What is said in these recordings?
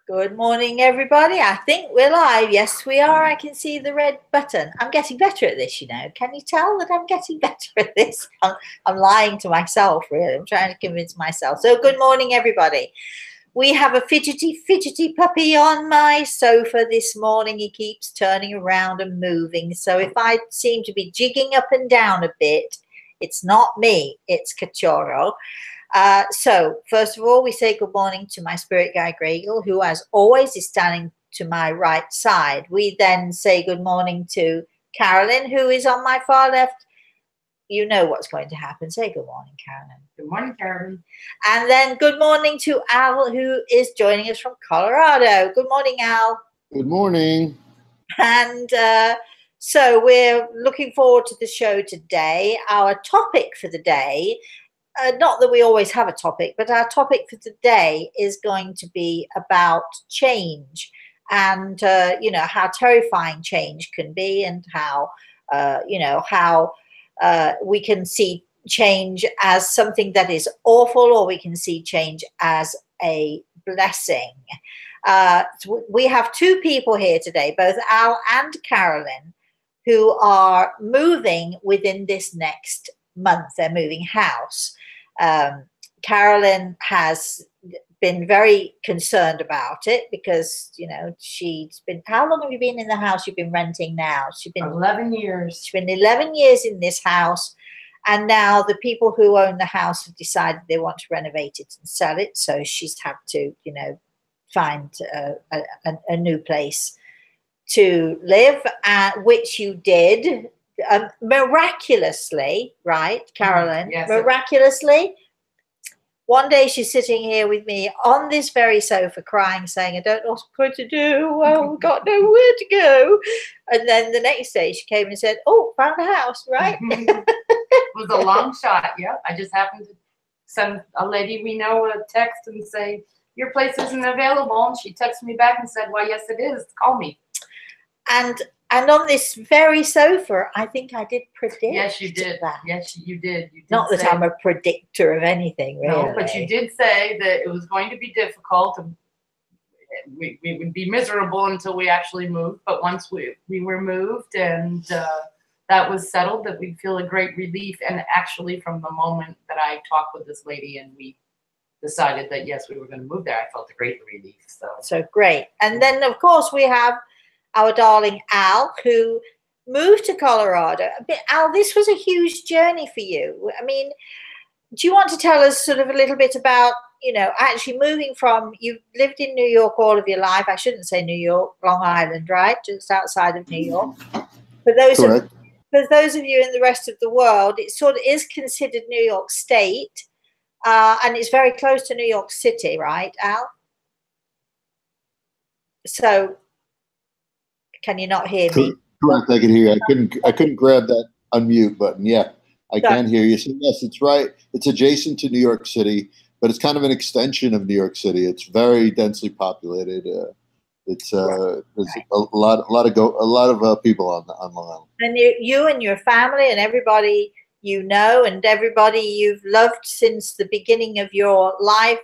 Good morning, everybody. I think we're live. Yes, we are. I can see the red button. I'm getting better at this, you know. Can you tell that I'm getting better at this? I'm lying to myself, really. I'm trying to convince myself. So, good morning, everybody. We have a fidgety puppy on my sofa this morning. He keeps turning around and moving. So, if I seem to be jigging up and down a bit, it's not me, it's Cachorro. So, first of all, we say good morning to my spirit guide, Gregel, who, as always, is standing to my right side. We then say good morning to Carolyn, who is on my far left. You know what's going to happen. Say good morning, Carolyn. Good morning, Carolyn. And then good morning to Al, who is joining us from Colorado. Good morning, Al. Good morning. And so we're looking forward to the show today. Our topic for the day, not that we always have a topic, but our topic for today is going to be about change and, how terrifying change can be, and how, we can see change as something that is awful, or we can see change as a blessing. So we have two people here today, both Al and Carolyn, who are moving within this next month. They're moving house. Carolyn has been very concerned about it because, she's been, how long have you been in the house you've been renting now? She's been 11 years. She's been 11 years in this house. And now the people who own the house have decided they want to renovate it and sell it. So she's had to, find a new place to live, which you did miraculously, right, Carolyn? Yes. Miraculously. One day she's sitting here with me on this very sofa crying, saying, I don't know what I'm going to do. I've got nowhere to go. And then the next day she came and said, oh, found a house, right? It was a long shot, yeah. I just happened to send a lady we know a text and say, your place isn't available. And she texted me back and said, well, yes, it is. Call me. And on this very sofa, I think I did predict. Yes, you did. That. Yes, you did. Not that I'm a predictor of anything, really. No, but you did say that it was going to be difficult. We would be miserable until we actually moved. But once we were moved and that was settled, that we'd feel a great relief. And actually, from the moment that I talked with this lady and we decided that, yes, we were going to move there, I felt a great relief. So great. And then, of course, we have our darling Al, who moved to Colorado. But Al, this was a huge journey for you. I mean, do you want to tell us sort of a little bit about, actually moving from, you've lived in New York all of your life. I shouldn't say New York, Long Island, right? Just outside of New York. For those of you in the rest of the world, it sort of is considered New York State, and it's very close to New York City, right, Al? So, can you not hear me? Correct, I can hear you. I couldn't grab that unmute button. Yeah, I can hear you. So yes, it's right. It's adjacent to New York City, but it's kind of an extension of New York City. It's very densely populated. There's a lot of people on Long Island. And you and your family and everybody and everybody you've loved since the beginning of your life.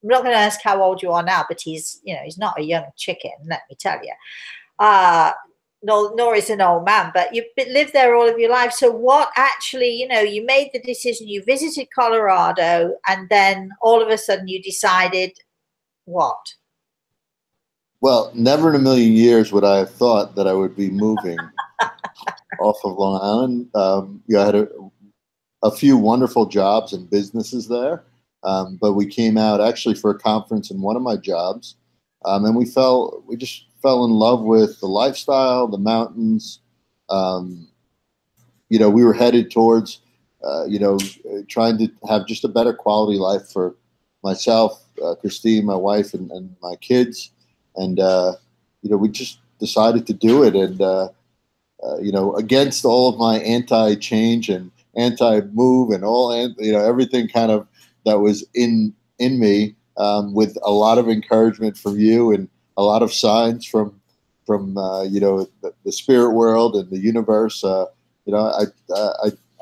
I'm not going to ask how old you are now, but he's not a young chicken, let me tell you. Nor is an old man, but you've lived there all of your life. So what actually, you made the decision, you visited Colorado, and then all of a sudden you decided what? Well, never in a million years would I have thought that I would be moving off of Long Island. I had a few wonderful jobs and businesses there. But we came out actually for a conference in one of my jobs, and we just fell in love with the lifestyle, the mountains. We were headed towards, trying to have just a better quality life for myself, Christine, my wife, and my kids. And, we just decided to do it. And, against all of my anti-change and anti-move and everything kind of that was in me, with a lot of encouragement from you and a lot of signs from the spirit world and the universe.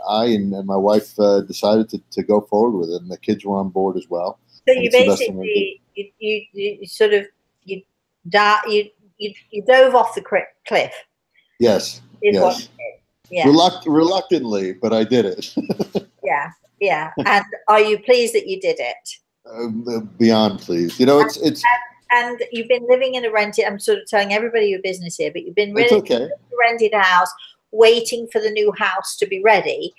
I and my wife decided to go forward with it, and the kids were on board as well. So you It's the best thing I did. basically you sort of you dove off the cliff. Yes. Is what Yes. you did. Yeah. Reluctantly, but I did it. Yeah. Yeah. And are you pleased that you did it? Beyond pleased. You know, it's and you've been living in a rented. I'm sort of telling everybody your business here, but you've been it's really okay. in a rented house, waiting for the new house to be ready.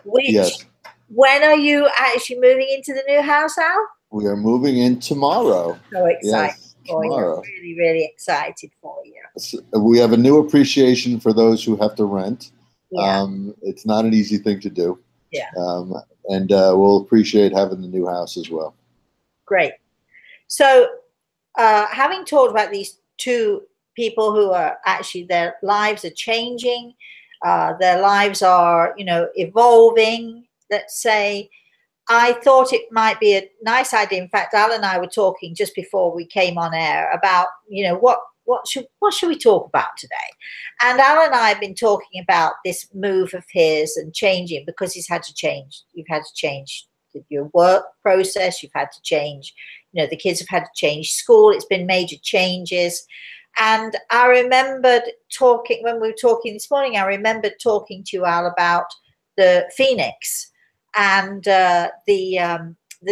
Which Yes. When are you actually moving into the new house, Al? We are moving in tomorrow. So excited Yes, for tomorrow. you. Really, really excited for you. So we have a new appreciation for those who have to rent. Yeah. It's not an easy thing to do. Yeah. And we'll appreciate having the new house as well. Great. So, having talked about these two people who are actually, their lives are changing, their lives are, evolving, let's say, I thought it might be a nice idea. In fact, Al and I were talking just before we came on air about, what should we talk about today? And Al and I have been talking about this move of his and changing, because he's had to change. You've had to change your work process. You've had to change, the kids have had to change school. It's been major changes. And I remembered talking, when we were talking this morning, I remembered talking to you, Al, about the phoenix. And the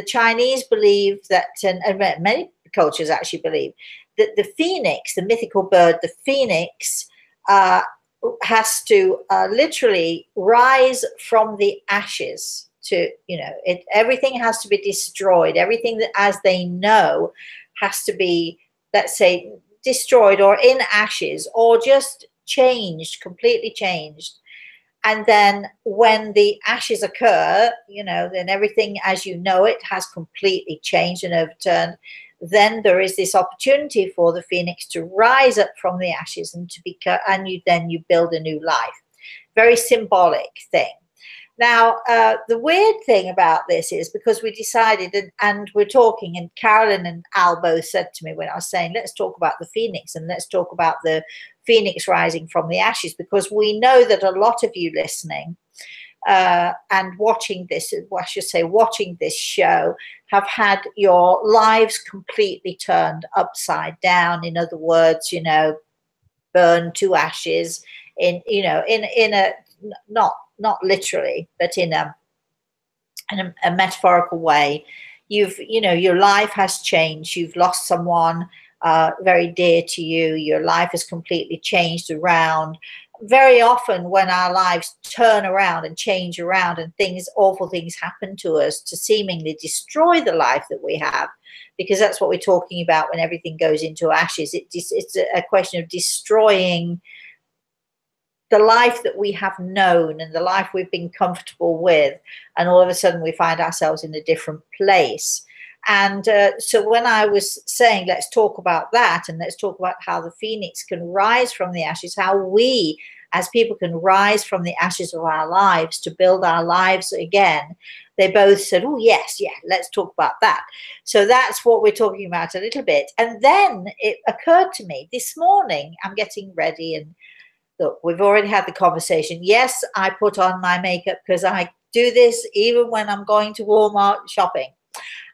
Chinese believe that, and many cultures actually believe, that the phoenix, the mythical bird, the phoenix, has to literally rise from the ashes. Everything has to be destroyed. Everything that, as they know, has to be, let's say, destroyed or in ashes, or just changed, completely changed. And then when the ashes occur, then everything as you know it has completely changed and overturned. Then there is this opportunity for the phoenix to rise up from the ashes and you build a new life. Very symbolic thing. Now, the weird thing about this is, because we decided, and we're talking, and Carolyn and Al both said to me when I was saying, let's talk about the phoenix and let's talk about the phoenix rising from the ashes, because we know that a lot of you listening and watching this, I should say, watching this show, have had your lives completely turned upside down. In other words, burned to ashes in a not literally, but in a metaphorical way. Your life has changed. You've lost someone very dear to you. Your life has completely changed around. Very often when our lives turn around and change around and awful things happen to us to seemingly destroy the life that we have, because that's what we're talking about when everything goes into ashes. It's a question of destroying the life that we have known and the life we've been comfortable with, and all of a sudden we find ourselves in a different place. And so when I was saying, let's talk about that, and let's talk about how the phoenix can rise from the ashes, how we as people can rise from the ashes of our lives to build our lives again, they both said, oh yes, yeah, let's talk about that. So that's what we're talking about a little bit. And then it occurred to me this morning, I'm getting ready, and look, we've already had the conversation. Yes, I put on my makeup because I do this even when I'm going to Walmart shopping.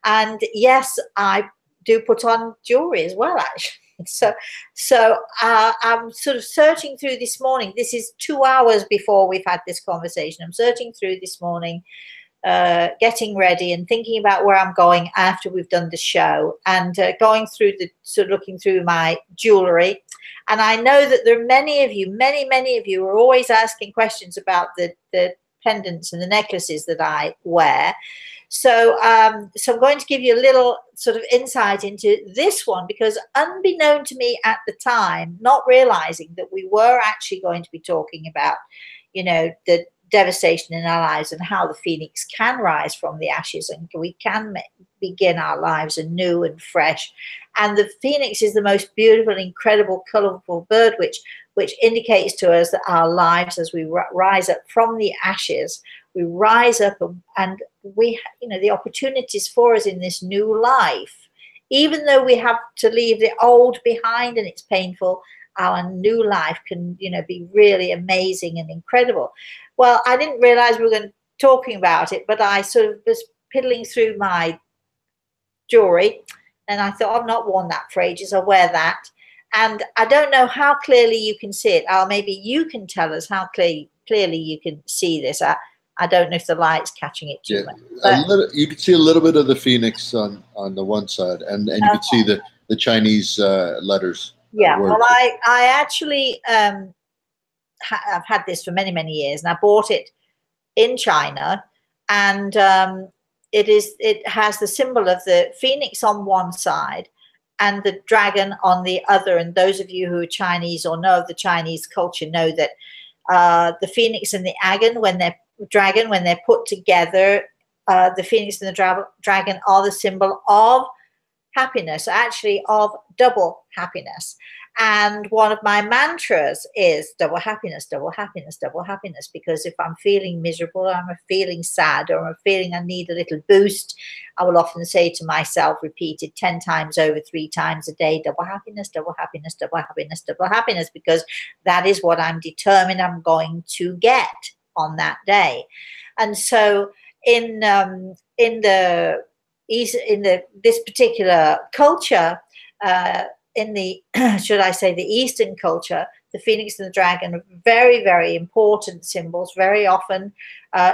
And yes, I do put on jewelry as well, actually. So I'm sort of searching through this morning. This is 2 hours before we've had this conversation. I'm searching through this morning, getting ready and thinking about where I'm going after we've done the show, and going through looking through my jewelry. And I know that there are many of you who are always asking questions about the pendants and the necklaces that I wear. So I'm going to give you a little sort of insight into this one, because unbeknown to me at the time, not realizing that we were actually going to be talking about, the devastation in our lives and how the phoenix can rise from the ashes and we can begin our lives anew and fresh. And the phoenix is the most beautiful, incredible, colorful bird, which indicates to us that our lives, as we rise up from the ashes, we rise up and we, the opportunities for us in this new life, even though we have to leave the old behind and it's painful, our new life can, be really amazing and incredible. Well, I didn't realize we were going to be talking about it, but I sort of was piddling through my jewelry. And I thought, I've not worn that for ages. I'll wear that. And I don't know how clearly you can see it. Or maybe you can tell us how clearly you can see this. I don't know if the light's catching it too much. But you can see a little bit of the phoenix on the one side, and you can see the Chinese letters. Yeah, well, I actually I've had this for many, many years, and I bought it in China, and it has the symbol of the phoenix on one side and the dragon on the other. And those of you who are Chinese or know of the Chinese culture know that the phoenix and the dragon, when they're put together, the phoenix and the dragon are the symbol of happiness, actually of double happiness. And one of my mantras is double happiness, double happiness, double happiness. Because if I'm feeling miserable, or I'm feeling sad, or I'm feeling I need a little boost, I will often say to myself, repeated 10 times over, 3 times a day, double happiness, double happiness, double happiness, double happiness, because that is what I'm determined I'm going to get on that day. And so in this particular culture, in the should I say the Eastern culture, the phoenix and the dragon are very, very important symbols. Very often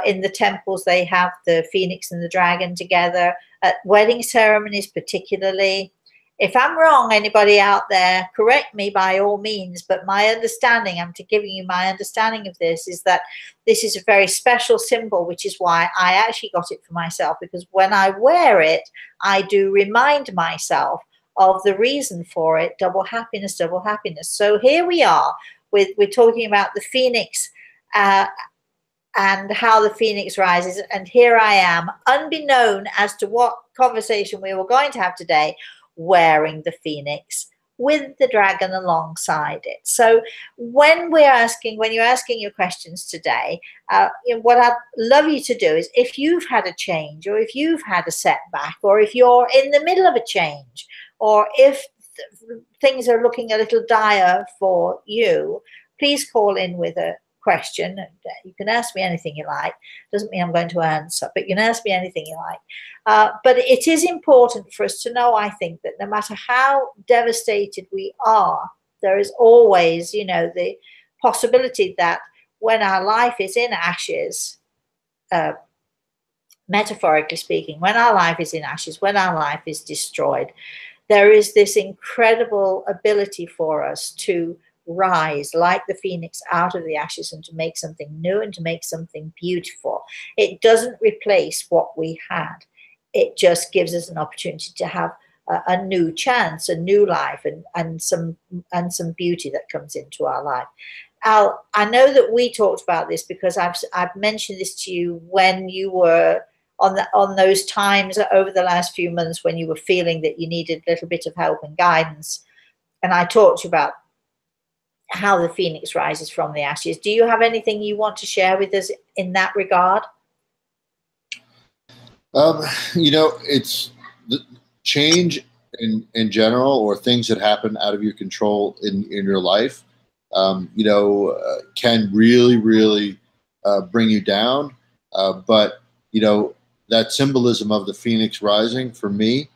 in the temples they have the phoenix and the dragon together. At wedding ceremonies particularly. If I'm wrong, anybody out there, correct me by all means, but my understanding, I'm giving you my understanding of this, is that this is a very special symbol, which is why I actually got it for myself, because when I wear it, I do remind myself of the reason for it, double happiness, double happiness. So here we are, we're talking about the phoenix and how the phoenix rises, and here I am, unbeknown as to what conversation we were going to have today, wearing the phoenix with the dragon alongside it. So when you're asking your questions today, what I'd love you to do is, if you've had a change, or if you've had a setback, or if you're in the middle of a change, or if things are looking a little dire for you, please call in with a question. You can ask me anything you like. Doesn't mean I'm going to answer, but you can ask me anything you like. But it is important for us to know, I think, that no matter how devastated we are, there is always, the possibility that when our life is in ashes, metaphorically speaking, when our life is in ashes, when our life is destroyed, there is this incredible ability for us to rise like the phoenix out of the ashes, and to make something new, and to make something beautiful. It doesn't replace what we had. It just gives us an opportunity to have a new chance, a new life, and some beauty that comes into our life. Al, I know that we talked about this because I've mentioned this to you when you were on those times over the last few months when you were feeling that you needed a little bit of help and guidance, and I talked about how the phoenix rises from the ashes. Do you have anything you want to share with us in that regard? It's the change in general, or things that happen out of your control in your life, can really, really bring you down. But that symbolism of the phoenix rising for me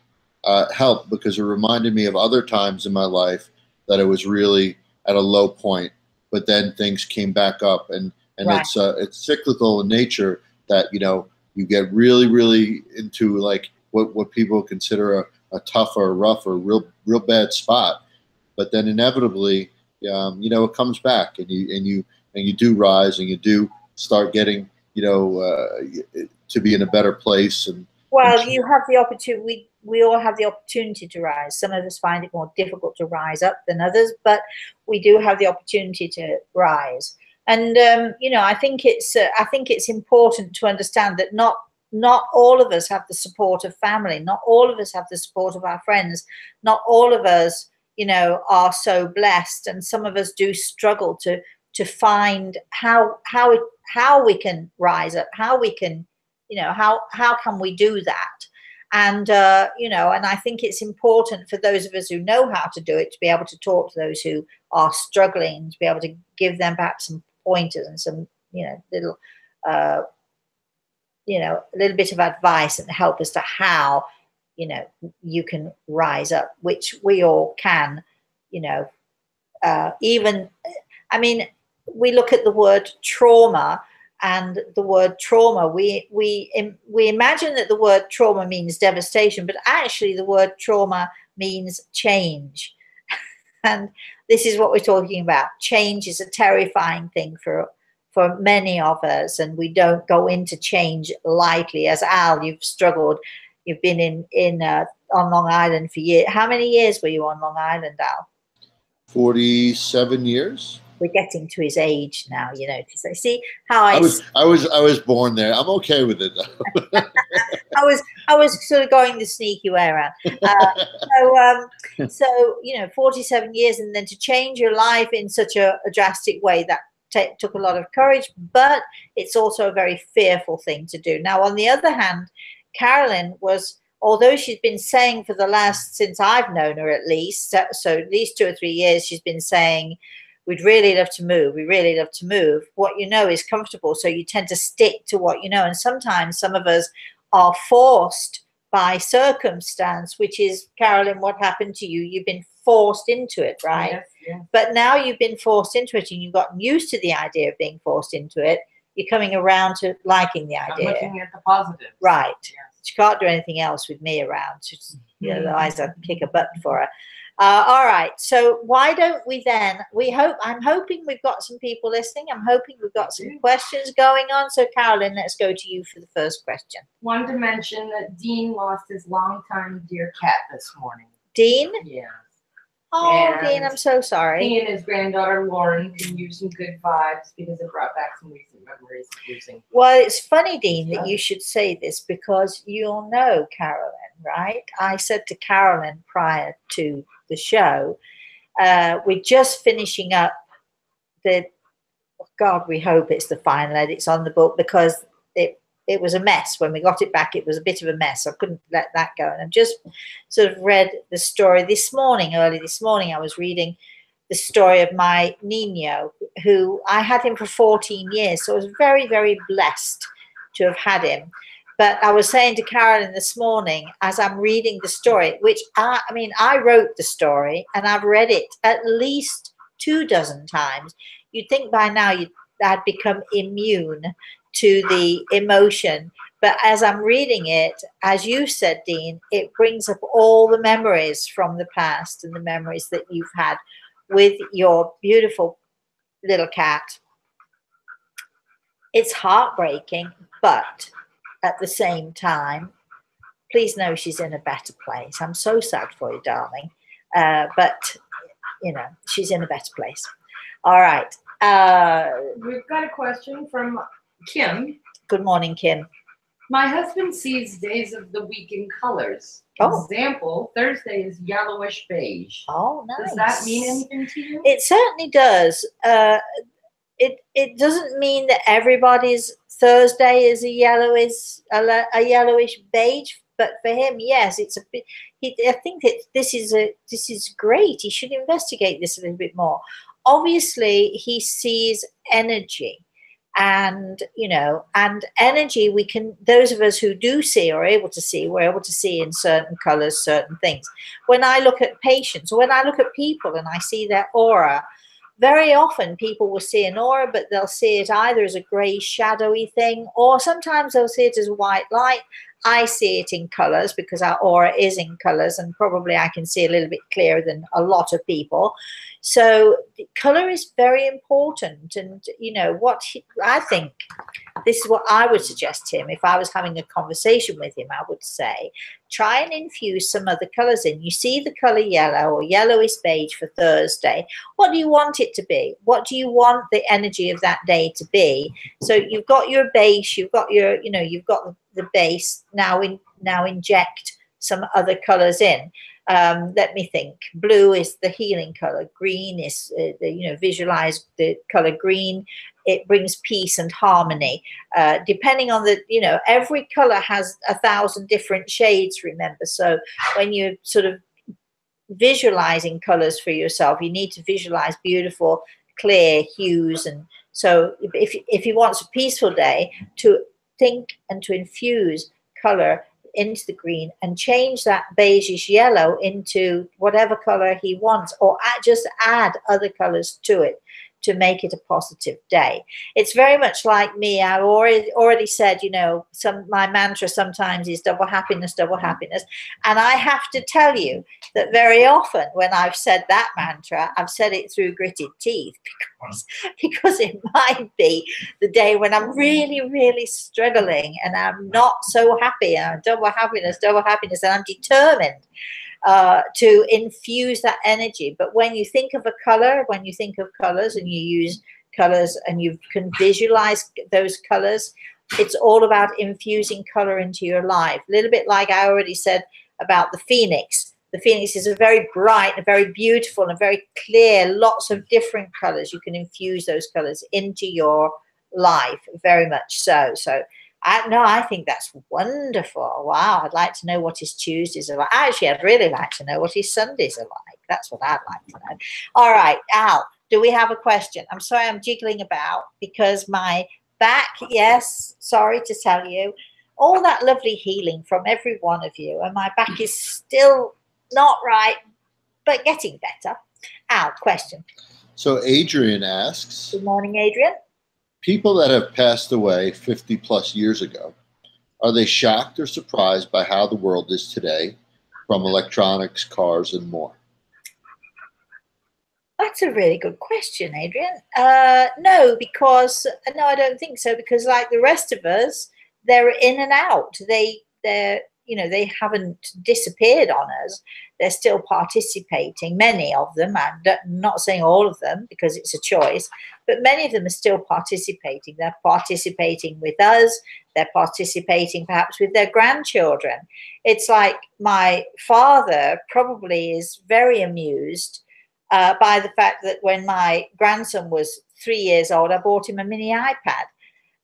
helped, because it reminded me of other times in my life that I was really at a low point, but then things came back up, and right. It's cyclical in nature, that you get really, really into like what people consider a tough or a rough or real bad spot, but then inevitably it comes back, and you do rise, and you do start getting to be in a better place. And you have the opportunity. We all have the opportunity to rise. Some of us find it more difficult to rise up than others, but we do have the opportunity to rise. And I think it's important to understand that not all of us have the support of family. Not all of us have the support of our friends. Not all of us, are so blessed, and some of us do struggle to find how we can rise up, how we can, how can we do that? And, and I think it's important for those of us who know how to do it to be able to talk to those who are struggling, to be able to give them back some pointers and some, little, a little bit of advice, and help as to how you know, you can rise up, which we all can, you know, even, I mean, we look at the word trauma, and the word trauma, we imagine that the word trauma means devastation, but actually the word trauma means change. And this is what we're talking about. Change is a terrifying thing for many of us, and we don't go into change lightly. As Al, you've struggled. You've been on Long Island for years. How many years were you on Long Island, Al? 47 years. We're getting to his age now, you know. To say, see how I was born there. I'm okay with it though. I was sort of going the sneaky way around. So you know, 47 years, and then to change your life in such a drastic way, that took a lot of courage, but it's also a very fearful thing to do. Now, on the other hand, Carolyn was, although she's been saying for the last, since I've known her at least, so at least 2 or 3 years, she's been saying, we'd really love to move. We really love to move. What you know is comfortable, so you tend to stick to what you know. And sometimes some of us are forced by circumstance, which is, Carolyn, what happened to you? You've been forced into it, right? Yes, yes. But now you've been forced into it, and you've gotten used to the idea of being forced into it. You're coming around to liking the idea. I'm looking at the positives. Right. Yes. She can't do anything else with me around. She's, you know, otherwise I'd kick a button for her. All right. So why don't we then? I'm hoping we've got some people listening. I'm hoping we've got some questions going on. So Carolyn, let's go to you for the first question. Wanted to mention that Dean lost his longtime dear cat this morning. Dean? Yeah. Oh, And Dean, I'm so sorry. He and his granddaughter Lauren can use some good vibes because it brought back some recent memories of losing. Well, it's funny, Dean, that you should say this, because you'll know Carolyn, right? I said to Carolyn prior to the show, we're just finishing up God, we hope it's the final edits on the book, because it was a mess. When we got it back, it was a bit of a mess. I couldn't let that go. And I've just sort of read the story this morning, early this morning. I was reading the story of my Nino, who I had him for 14 years. So I was very, very blessed to have had him. But I was saying to Carolyn this morning, as I'm reading the story, which I mean, I wrote the story and I've read it at least 24 times. You'd think by now I'd become immune to the emotion. But as I'm reading it, as you said, Dean, it brings up all the memories from the past and the memories that you've had with your beautiful little cat. It's heartbreaking, but at the same time, please know she's in a better place. I'm so sad for you, darling. But, you know, she's in a better place. All right. We've got a question from Kim. Good morning, Kim. My husband sees days of the week in colors. Oh. Example, Thursday is yellowish beige. Oh, nice. Does that mean anything to you? It certainly does. It doesn't mean that everybody's Thursday is a yellowish beige, but for him, yes, it's a bit. I think that this is great. He should investigate this a little bit more. Obviously, he sees energy. And, you know, and energy, we can, those of us who do see or are able to see, we're able to see in certain colors, certain things. When I look at patients, or when I look at people and I see their aura, very often people will see an aura, but they'll see it either as a gray, shadowy thing, or sometimes they'll see it as white light. I see it in colors because our aura is in colors, and probably I can see a little bit clearer than a lot of people. So the color is very important. And, you know, I think this is what I would suggest to him. If I was having a conversation with him, I would say, try and infuse some other colors in. You see the color yellow or yellowish beige for Thursday. What do you want it to be? What do you want the energy of that day to be? So you've got your base, you've got your, you know, you've got the base. Now inject some other colors in. Let me think. Blue is the healing color. Green is, visualize the color green. It brings peace and harmony. Depending on every color has 1,000 different shades, remember. So when you're sort of visualizing colors for yourself, you need to visualize beautiful, clear hues. And so if he wants a peaceful day, to think and to infuse color into the green and change that beigeish yellow into whatever color he wants, or just add other colors to it to make it a positive day. It's very much like me. I already said, you know, my mantra sometimes is double happiness, double happiness. And I have to tell you that very often when I've said that mantra, I've said it through gritted teeth, because it might be the day when I'm really, really struggling and I'm not so happy, and I'm double happiness, and I'm determined to infuse that energy. But when you think of a color, when you think of colors and you use colors and you can visualize those colors, it's all about infusing color into your life. A little bit like I already said about the phoenix. The phoenix is a very bright and very beautiful and very clear, lots of different colors. You can infuse those colors into your life, very much so. So I think that's wonderful. Wow, I'd like to know what his Tuesdays are like. Actually, I'd really like to know what his Sundays are like. That's what I'd like to know. All right, Al, do we have a question? I'm sorry, I'm jiggling about because my back, yes, sorry to tell you, all that lovely healing from every one of you, and my back is still not right, but getting better. Al, question. So Adrian asks, good morning, Adrian. People that have passed away 50 plus years ago, are they shocked or surprised by how the world is today, from electronics, cars, and more? That's a really good question, Adrian. No, I don't think so, because like the rest of us, they're in and out. They're they haven't disappeared on us. They're still participating. Many of them, I'm not saying all of them because it's a choice, but many of them are still participating. They're participating with us. They're participating perhaps with their grandchildren. It's like my father probably is very amused by the fact that when my grandson was 3 years old, I bought him a mini iPad.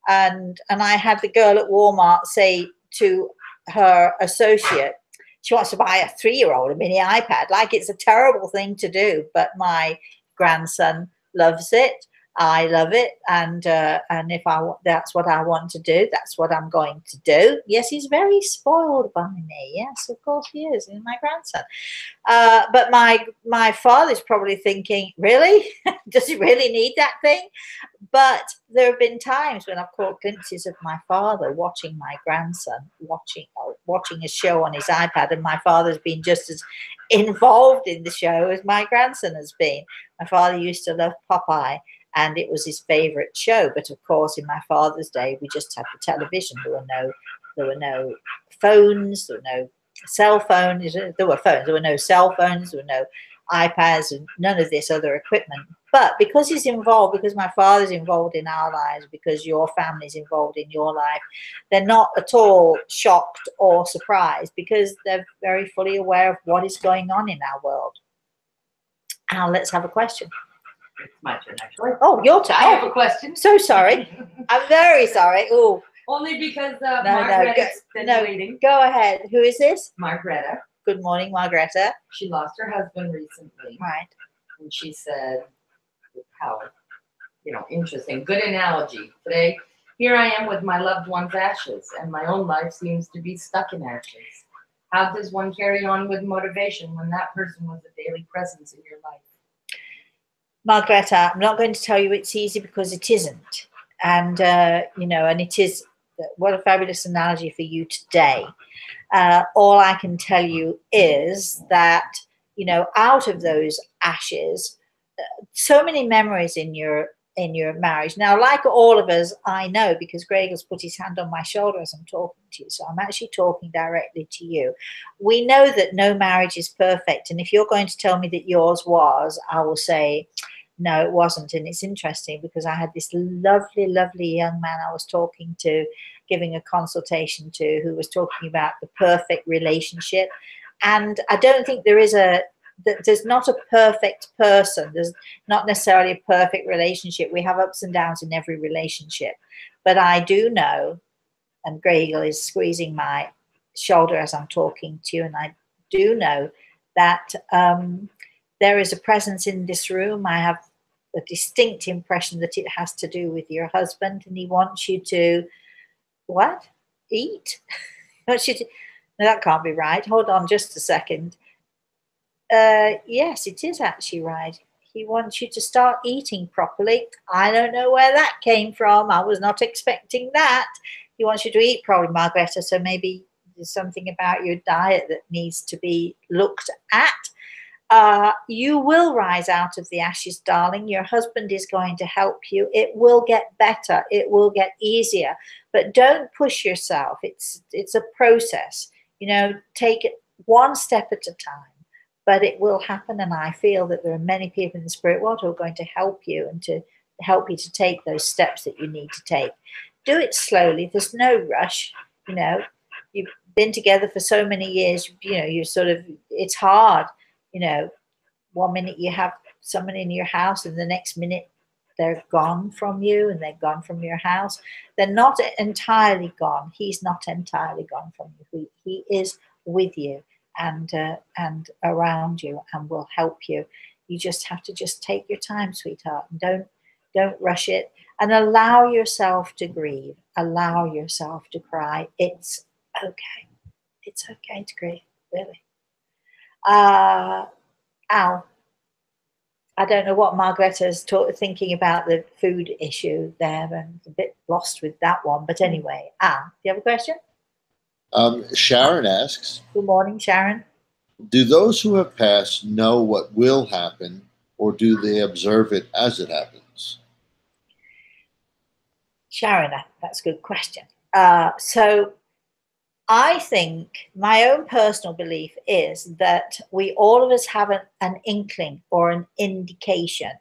And I had the girl at Walmart say to her associate, she wants to buy a 3-year-old a mini iPad, like it's a terrible thing to do. But my grandson loves it. I love it, and if that's what I want to do, that's what I'm going to do. Yes, he's very spoiled by me. Yes, of course he is. He's my grandson. But my father's probably thinking, really? Does he really need that thing? But there have been times when I've caught glimpses of my father watching my grandson, watching a show on his iPad, and my father's been just as involved in the show as my grandson has been. My father used to love Popeye, and it was his favorite show. But of course, in my father's day, we just had the television. There were no phones. There were no cell phones. There were phones. There were no cell phones. There were no iPads and none of this other equipment. But because he's involved, because my father's involved in our lives, because your family's involved in your life, they're not at all shocked or surprised, because they're very fully aware of what is going on in our world. Now let's have a question. It's my turn, actually. Oh, your turn. I have a question. So sorry. I'm very sorry. Oh. Only because Margaret's been waiting. Go ahead. Who is this? Margareta. Good morning, Margareta. She lost her husband recently. Right. And she said, how, interesting. Good analogy. Today, here I am with my loved one's ashes, and my own life seems to be stuck in ashes. How does one carry on with motivation when that person was a daily presence in your life? Margareta, I'm not going to tell you it's easy, because it isn't. And, and it is, what a fabulous analogy for you today. All I can tell you is that, out of those ashes, so many memories in your marriage. Now, like all of us, I know, because Greg has put his hand on my shoulder as I'm talking to you, so I'm actually talking directly to you. We know that no marriage is perfect, and if you're going to tell me that yours was, I will say, no, it wasn't. And it's interesting, because I had this lovely, lovely young man I was talking to, giving a consultation to, who was talking about the perfect relationship. And I don't think there's not a perfect person. There's not necessarily a perfect relationship. We have ups and downs in every relationship. But I do know, and Gregel is squeezing my shoulder as I'm talking to you, and I do know that there is a presence in this room. I have a distinct impression that it has to do with your husband, and he wants you to, what? Eat? He wants you to That can't be right. Hold on just a second. Yes, it is actually right. He wants you to start eating properly. I don't know where that came from. I was not expecting that. He wants you to eat properly, Margareta. So maybe there's something about your diet that needs to be looked at. You will rise out of the ashes, darling. Your husband is going to help you. It will get better. It will get easier. But don't push yourself. It's a process. You know, take it one step at a time. But it will happen, and I feel that there are many people in the spirit world who are going to help you and to help you to take those steps that you need to take. Do it slowly. There's no rush. You know, you've been together for so many years. You know, you sort of, it's hard. You know, one minute you have someone in your house, and the next minute they're gone from you, and they're gone from your house. They're not entirely gone. He's not entirely gone from you. He is with you and around you and will help you. You just have to just take your time, sweetheart, and don't rush it, and allow yourself to grieve. Allow yourself to cry. It's okay. It's okay to grieve, really. Al, I don't know what Margareta's thinking about the food issue there. I'm a bit lost with that one, but anyway, Al, do you have a question? Sharon asks, good morning, Sharon. Do those who have passed know what will happen, or do they observe it as it happens? Sharon, that's a good question. So I think my own personal belief is that we all of us have an inkling or an indication.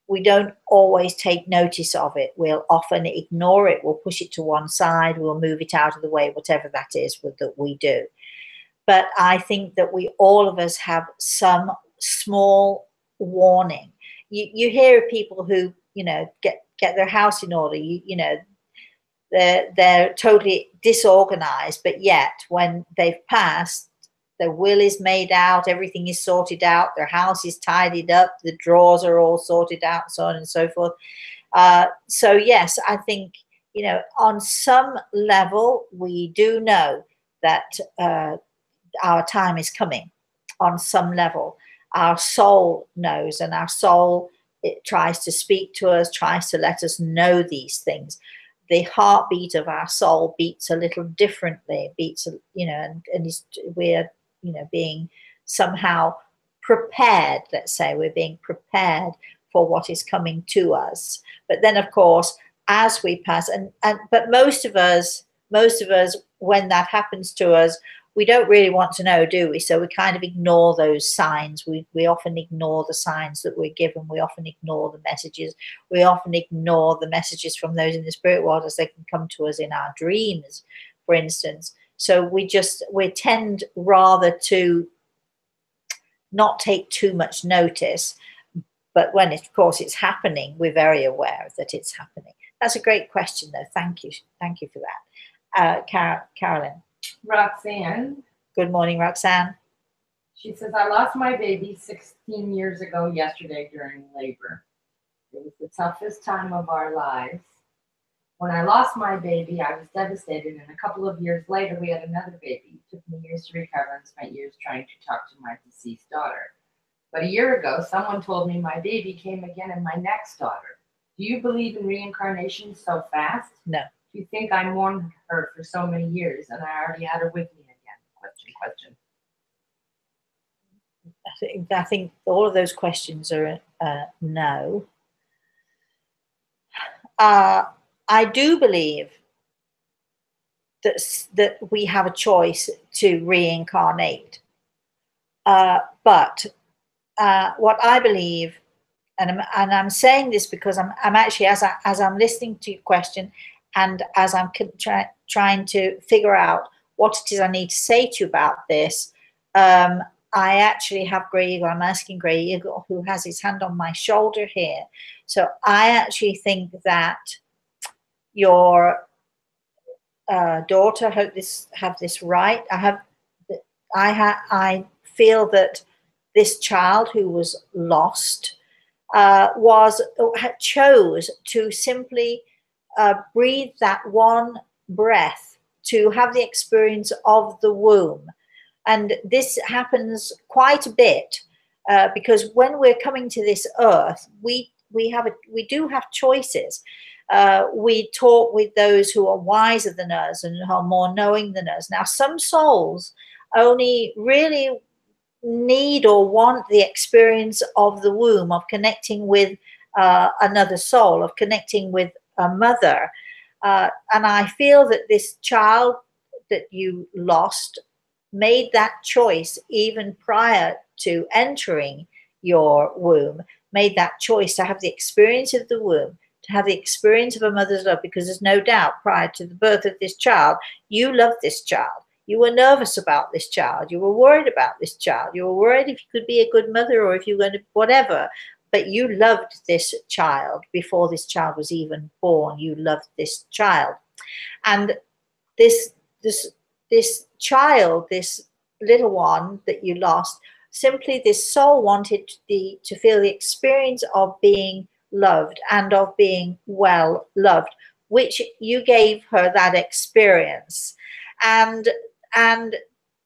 We don't always take notice of it. We'll often ignore it. We'll push it to one side. We'll move it out of the way, whatever that is that we do. But I think that we all of us have some small warning. You hear of people who, you know, get their house in order. You know, they're totally disorganized, but yet when they've passed, their will is made out, everything is sorted out, their house is tidied up, the drawers are all sorted out, so on and so forth. So yes, I think, you know, on some level, we do know that our time is coming. On some level, our soul knows, and our soul, it tries to speak to us, tries to let us know these things. The heartbeat of our soul beats a little differently. It beats, you know, and we're, you know, being somehow prepared. Let's say we're being prepared for what is coming to us. But then, of course, as we pass, but most of us, when that happens to us, we don't really want to know, do we? So we kind of ignore those signs. We often ignore the signs that we're given. We often ignore the messages. We often ignore the messages from those in the spirit world as they can come to us in our dreams, for instance. So we tend rather to not take too much notice. But when, of course, it's happening, we're very aware that it's happening. That's a great question, though. Thank you. Thank you for that. Carolyn. Roxanne. Good morning, Roxanne. She says, I lost my baby 16 years ago yesterday during labor. It was the toughest time of our lives. When I lost my baby, I was devastated, and a couple of years later, we had another baby. It took me years to recover and spent years trying to talk to my deceased daughter. But a year ago, someone told me my baby came again in my next daughter. Do you believe in reincarnation so fast? No. Do you think I mourned her for so many years and I already had her with me again? Question. I think all of those questions are no. I do believe that we have a choice to reincarnate. But what I believe, and I'm saying this because I'm actually, as I'm listening to your question, and as I'm trying to figure out what it is I need to say to you about this, I actually have Grey Eagle. I'm asking Grey Eagle, who has his hand on my shoulder here. So I actually think that your daughter, I hope have this right. I feel that this child who was lost chose to simply breathe that one breath to have the experience of the womb. And this happens quite a bit because when we're coming to this earth, we do have choices. We talk with those who are wiser than us and who are more knowing than us. Now, some souls only really need or want the experience of the womb, of connecting with another soul, of connecting with a mother. And I feel that this child that you lost made that choice even prior to entering your womb, made that choice to have the experience of the womb, to have the experience of a mother's love, because there's no doubt prior to the birth of this child, you loved this child. You were nervous about this child. You were worried about this child. You were worried if you could be a good mother or if you were going to whatever. But you loved this child before this child was even born. You loved this child. And this child, this little one that you lost, simply this soul wanted to feel the experience of being loved and of being well loved, which you gave her that experience. And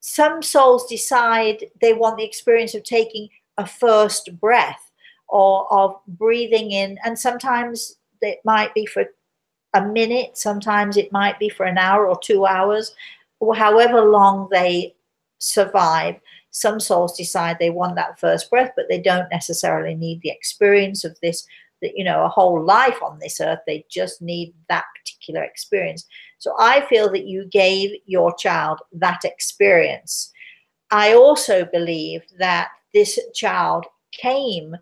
some souls decide they want the experience of taking a first breath or of breathing in, and sometimes it might be for a minute, sometimes it might be for an hour or 2 hours, or however long they survive. Some souls decide they want that first breath, but they don't necessarily need the experience of this, a whole life on this earth. They just need that particular experience. So I feel that you gave your child that experience. I also believe that this child came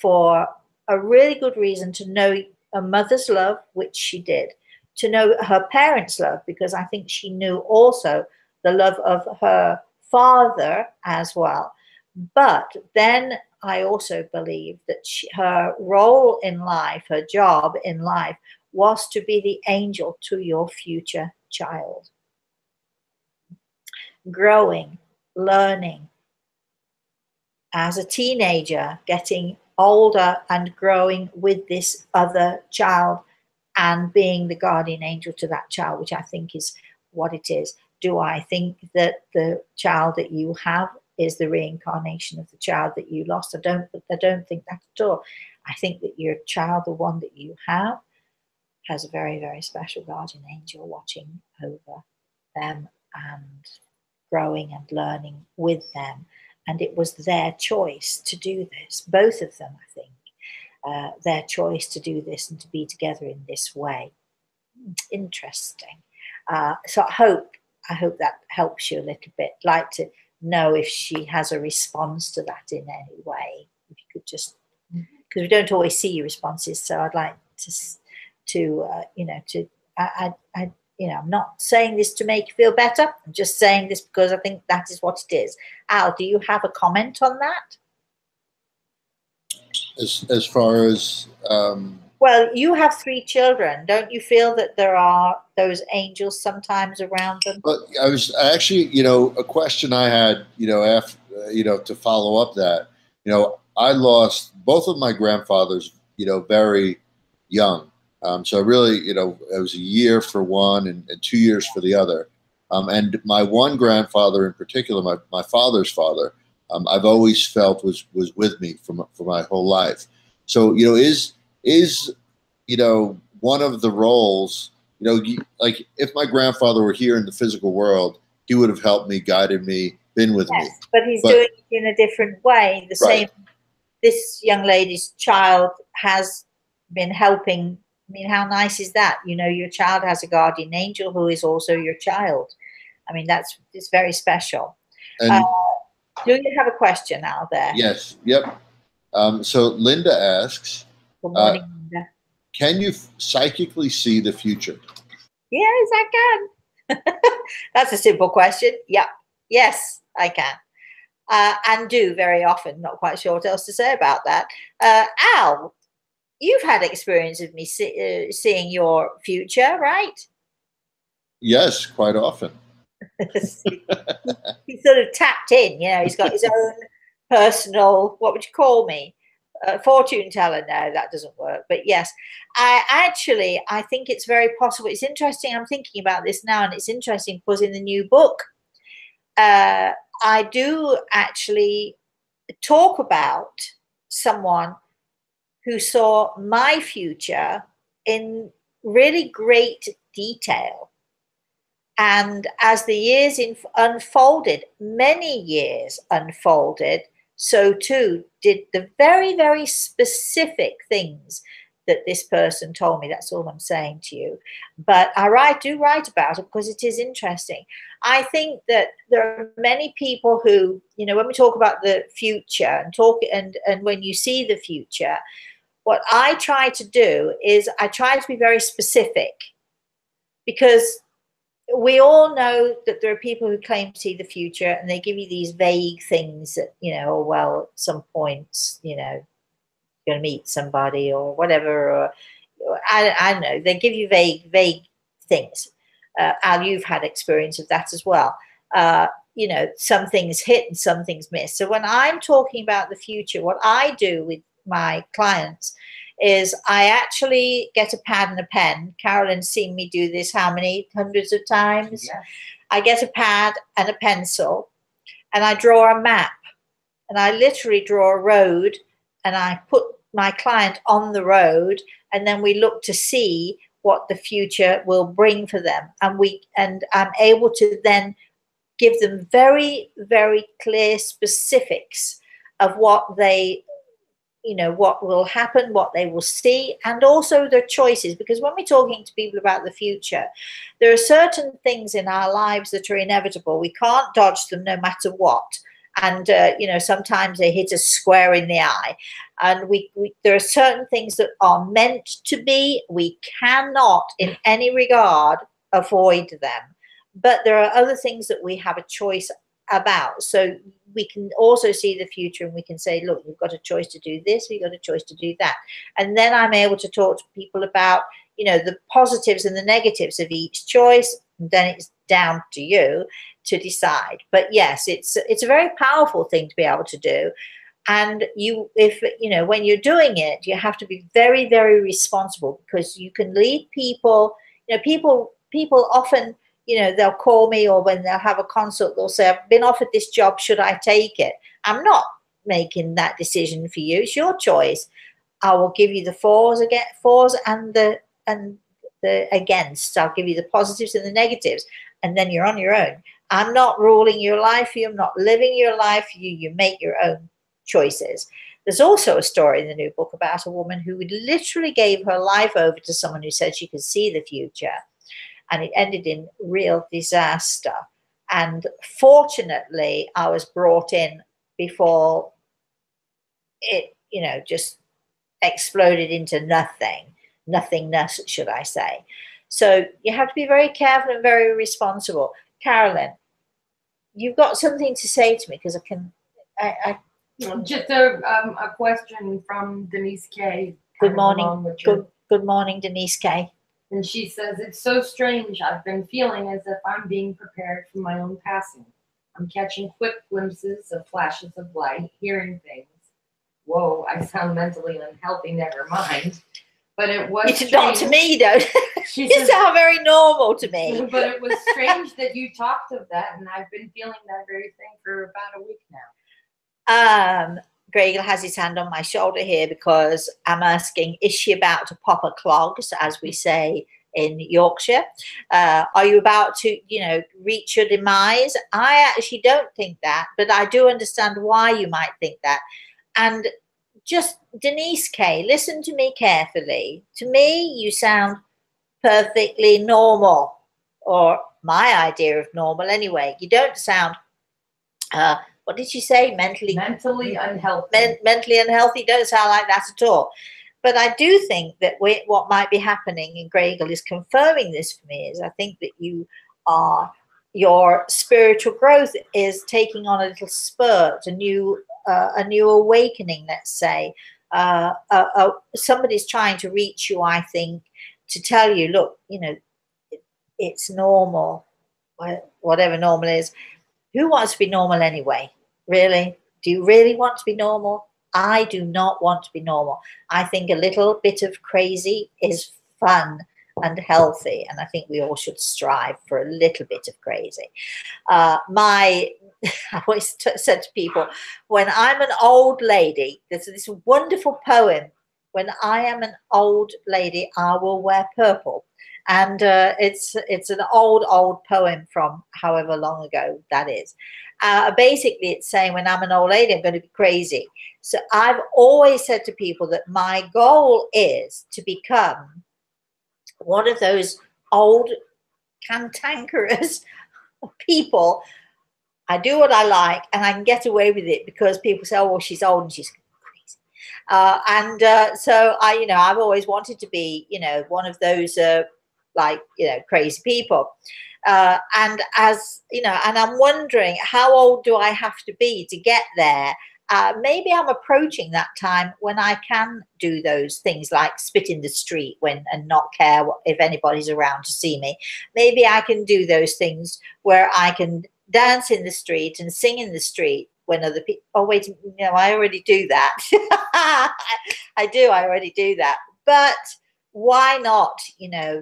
for a really good reason, to know a mother's love, which she did, to know her parents' love, because I think she knew also the love of her father as well. But then I also believe that her role in life, her job in life, was to be the angel to your future child. Growing, learning, as a teenager, getting older and growing with this other child and being the guardian angel to that child, which I think is what it is. Do I think that the child that you have is the reincarnation of the child that you lost? I don't think that at all. I think that your child, the one that you have, has a very, very special guardian angel watching over them and growing and learning with them. And it was their choice to do this, both of them, I think, their choice to do this and to be together in this way. Interesting. So I hope that helps you a little bit. I'd like to know if she has a response to that in any way. If you could just, because we don't always see your responses, so I'd like I'm not saying this to make you feel better. I'm just saying this because I think that is what it is. Al, do you have a comment on that? As far as well, you have 3 children. Don't you feel that there are those angels sometimes around them? But I was actually, a question I had, after, to follow up that, I lost both of my grandfathers, very young. So really, it was a year for one and 2 years for the other. And my one grandfather in particular, my father's father, I've always felt was with me for my whole life. So, is one of the roles, like if my grandfather were here in the physical world, he would have helped me, guided me, been with me. But he's doing it in a different way. The same, this young lady's child has been helping. I mean, how nice is that? Your child has a guardian angel who is also your child. I mean, it's very special. And do you have a question out there? Yes. Yep. So Linda asks, good morning, Linda. Can you psychically see the future? Yes, I can. That's a simple question. Yeah. Yes, I can. And do very often. Not quite sure what else to say about that. Al, you've had experience of me seeing your future, right? Yes, quite often. He's sort of tapped in, he's got his own personal, what would you call me? Fortune teller, no, that doesn't work. But yes, I think it's very possible. It's interesting. I'm thinking about this now, and it's interesting because in the new book, I do actually talk about someone who saw my future in really great detail. And as the years unfolded, many years unfolded, so too did the very, very specific things that this person told me. That's all I'm saying to you. But I do write about it because it is interesting. I think that there are many people who, when we talk about the future and when you see the future, what I try to do is I try to be very specific, because we all know that there are people who claim to see the future and they give you these vague things that, well, at some points, you're going to meet somebody or whatever, or I don't know, they give you vague things. Al, you've had experience of that as well. Some things hit and some things miss. So when I'm talking about the future, what I do with my clients is I actually get a pad and a pen. Carolyn's seen me do this how many hundreds of times? Yes. I get a pad and a pencil and I draw a map, and I literally draw a road, and I put my client on the road, and then we look to see what the future will bring for them. And I'm able to then give them very, very clear specifics of what what will happen, what they will see, and also their choices. Because when we're talking to people about the future, there are certain things in our lives that are inevitable. We can't dodge them no matter what. And, sometimes they hit us square in the eye. And there are certain things that are meant to be. We cannot, in any regard, avoid them. But there are other things that we have a choice about. So we can also see the future, and we can say, look, you've got a choice to do this, you've got a choice to do that. And then I'm able to talk to people about, the positives and the negatives of each choice. And then it's down to you to decide. But yes, it's a very powerful thing to be able to do. And when you're doing it, you have to be very, very responsible, because you can lead people. People often, they'll call me, or when they'll have a consult, they'll say, I've been offered this job, should I take it? I'm not making that decision for you. It's your choice. I will give you the fours and the against. I'll give you the positives and the negatives, and then you're on your own. I'm not ruling your life for you. I'm not living your life for you. You make your own choices. There's also a story in the new book about a woman who literally gave her life over to someone who said she could see the future, and it ended in real disaster. And fortunately, I was brought in before it, just exploded into nothingness, should I say. So you have to be very careful and very responsible. Carolyn, you've got something to say to me, because just a question from Denise K. Good morning. Good morning, Denise K. And she says, it's so strange. I've been feeling as if I'm being prepared for my own passing. I'm catching quick glimpses of flashes of light, hearing things. Whoa, I sound mentally unhealthy, never mind. But it was strange. Not to me, though. You sound very normal to me. But it was strange that you talked of that, and I've been feeling that very thing for about a week now. Greg has his hand on my shoulder here, because I'm asking, is she about to pop her clogs, as we say in Yorkshire? Are you about to, reach your demise? I actually don't think that, but I do understand why you might think that. And just, Denise K, listen to me carefully. To me, you sound perfectly normal, or my idea of normal anyway. You don't sound, what did you say? Mentally unhealthy. Mentally unhealthy. Don't sound like that at all. But I do think that what might be happening, and Gregor is confirming this for me, is I think that your spiritual growth is taking on a little spurt, a new awakening, let's say. Somebody's trying to reach you, I think, to tell you, look, it's normal, whatever normal is. Who wants to be normal anyway? Really? Do you really want to be normal? I do not want to be normal. I think a little bit of crazy is fun and healthy, and I think we all should strive for a little bit of crazy. I always said to people, when I'm an old lady, there's this wonderful poem, when I am an old lady, I will wear purple. And it's an old poem from however long ago that is. Basically, it's saying when I'm an old lady, I'm going to be crazy. So I've always said to people that my goal is to become one of those old cantankerous people. I do what I like, and I can get away with it because people say, "Oh, well, she's old and she's crazy." So I've always wanted to be, one of those crazy people. And as and I'm wondering, how old do I have to be to get there? Maybe I'm approaching that time when I can do those things like spit in the street and not care if anybody's around to see me. Maybe I can do those things where I can dance in the street and sing in the street when other people. Oh wait, I already do that. I already do that. But why not?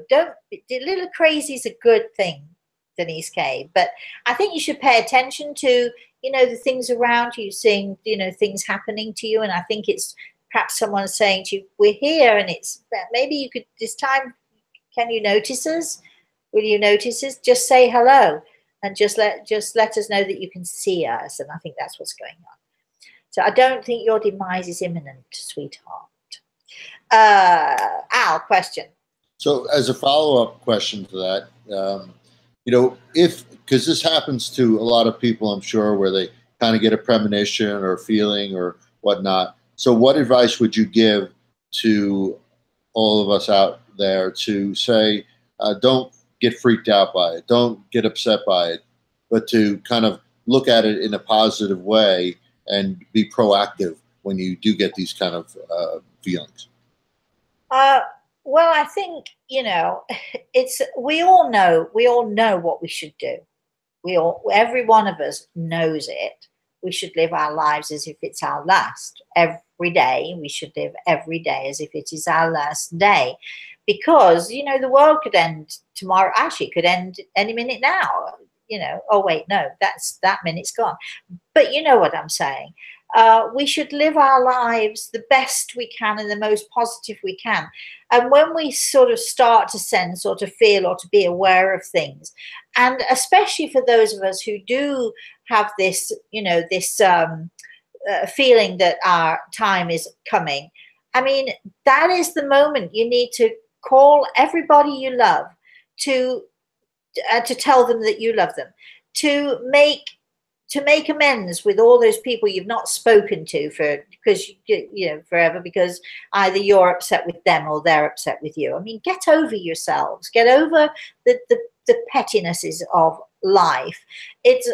Don't. Little crazy is a good thing, Denise Kay. But I think you should pay attention to the things around you, seeing things happening to you. And I think it's perhaps someone saying to you, "We're here," and it's maybe you could this time. Can you notice us? Will you notice us? Just say hello, and just let us know that you can see us. And I think that's what's going on. So I don't think your demise is imminent, sweetheart. Al, question. So as a follow-up question to that, because this happens to a lot of people, I'm sure, where they kind of get a premonition or a feeling or whatnot. So what advice would you give to all of us out there to say, don't get freaked out by it, don't get upset by it, but to kind of look at it in a positive way and be proactive when you do get these kind of feelings? Well, I think, we all know what we should do. Every one of us knows it. We should live our lives as if it's our last. Every day, we should live every day as if it is our last day. Because, the world could end tomorrow. Actually, it could end any minute now. Oh, wait, no, that minute's gone. But you know what I'm saying. We should live our lives the best we can and the most positive we can. And when we sort of start to sense or to feel or to be aware of things, and especially for those of us who do have this, feeling that our time is coming, I mean, that is the moment you need to call everybody you love to tell them that you love them, to make amends with all those people you've not spoken to forever, because either you're upset with them or they're upset with you. I mean, get over yourselves. Get over the pettinesses of life.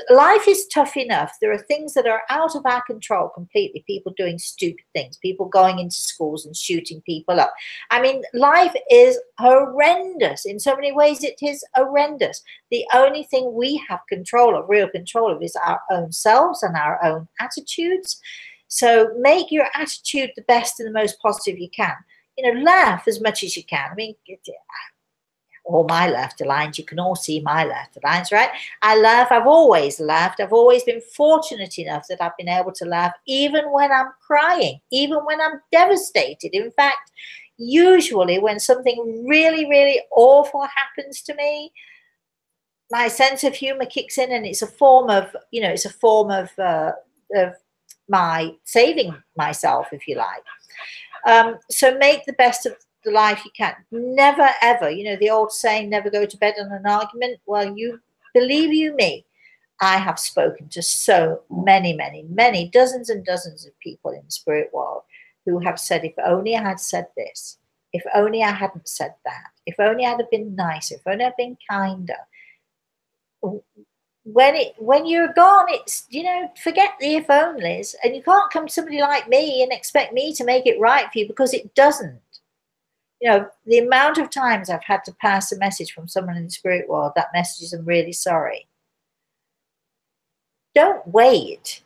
Life is tough enough. There are things that are out of our control completely. People doing stupid things, people going into schools and shooting people up. I mean, life is horrendous. In so many ways, it is horrendous. The only thing we have real control of, is our own selves and our own attitudes. So make your attitude the best and the most positive you can. Laugh as much as you can. I mean, all my laughter lines, you can all see my laughter lines, right? I laugh. I've always laughed. I've always been fortunate enough that I've been able to laugh even when I'm crying, even when I'm devastated. In fact, usually when something really, really awful happens to me, my sense of humor kicks in, and it's a form of, of my saving myself, if you like. So make the best of the life you can. Never ever, the old saying, never go to bed on an argument. Well, believe you me, I have spoken to so many, many, many dozens and dozens of people in the spirit world who have said, if only I had said this, if only I hadn't said that, if only I'd have been nicer, if only I'd been kinder. When you're gone, it's, forget the if onlys, and you can't come to somebody like me and expect me to make it right for you, because it doesn't. The amount of times I've had to pass a message from someone in the spirit world, that message is, I'm really sorry. Don't wait.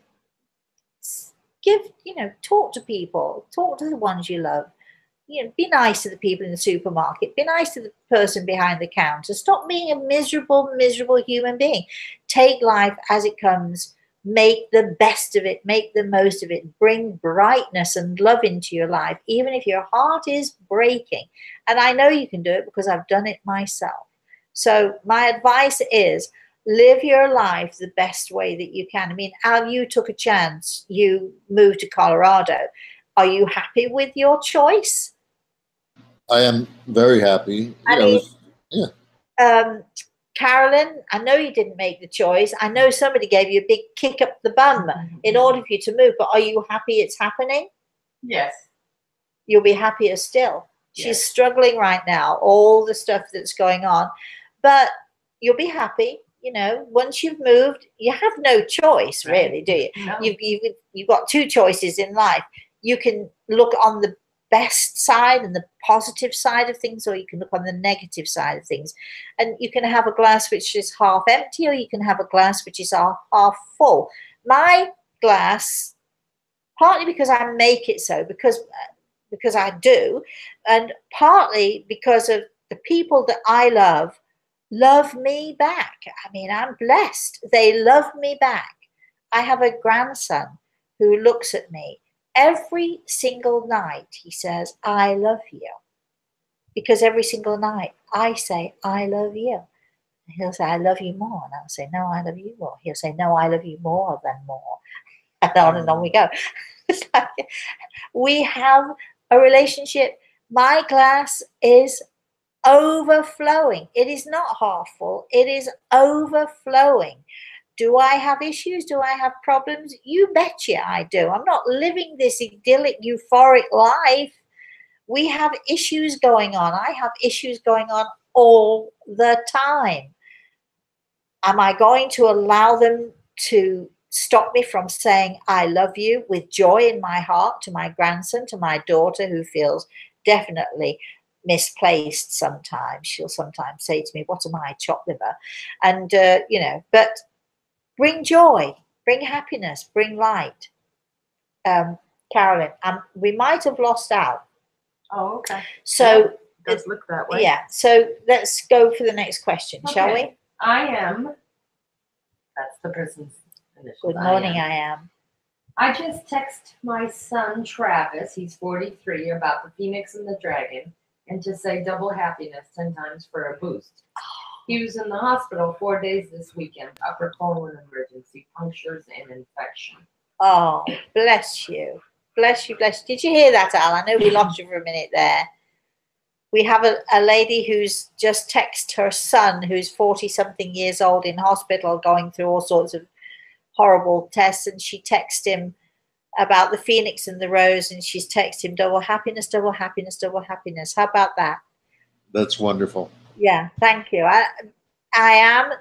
give, talk to people, talk to the ones you love. Be nice to the people in the supermarket. Be nice to the person behind the counter. Stop being a miserable, miserable human being. Take life as it comes. Make the best of it. Make the most of it. Bring brightness and love into your life, even if your heart is breaking. And I know you can do it because I've done it myself. So my advice is live your life the best way that you can. I mean, Al, you took a chance. You moved to Colorado. Are you happy with your choice? I am very happy. Carolyn, I know you didn't make the choice. I know somebody gave you a big kick up the bum in order for you to move, but are you happy it's happening? Yes. You'll be happier still. Yes. She's struggling right now, all the stuff that's going on, but you'll be happy. Once you've moved, you have no choice, really, do you? No. You've got two choices in life. You can look on the best side and the positive side of things, or you can look on the negative side of things, and you can have a glass which is half empty, or you can have a glass which is half full. My glass, partly because I make it so, because I do, and partly because of the people that I love me back. I mean, I'm blessed. They love me back. I have a grandson who looks at me every single night. He says, I love you. Because every single night I say, I love you. And he'll say, I love you more. And I'll say, no, I love you more. He'll say, no, I love you more than more. And on we go. It's like, we have a relationship. My glass is overflowing. It is not half full. It is overflowing. Do I have issues? Do I have problems? You betcha I do. I'm not living this idyllic, euphoric life. We have issues going on. I have issues going on all the time. Am I going to allow them to stop me from saying I love you with joy in my heart to my grandson, to my daughter, who feels definitely misplaced sometimes? She'll sometimes say to me, what am I, chopped liver? And, but bring joy, bring happiness, bring light. Carolyn, we might have lost out. Oh, okay. So it does look that way. Yeah. So let's go for the next question, shall we? I am. That's the person's initials. Good morning, I am. I just text my son Travis, he's 43, about the Phoenix and the Dragon, and to say double happiness 10 times for a boost. He was in the hospital 4 days this weekend, upper colon emergency, punctures and infection. Oh, bless you. Bless you, bless you. Did you hear that, Al? I know we lost you for a minute there. We have a lady who's just texted her son, who's 40-something years old, in hospital, going through all sorts of horrible tests, and she texted him about the Phoenix and the Rose, and she's texted him double happiness, double happiness, double happiness. How about that? That's wonderful. Yeah, thank you. I am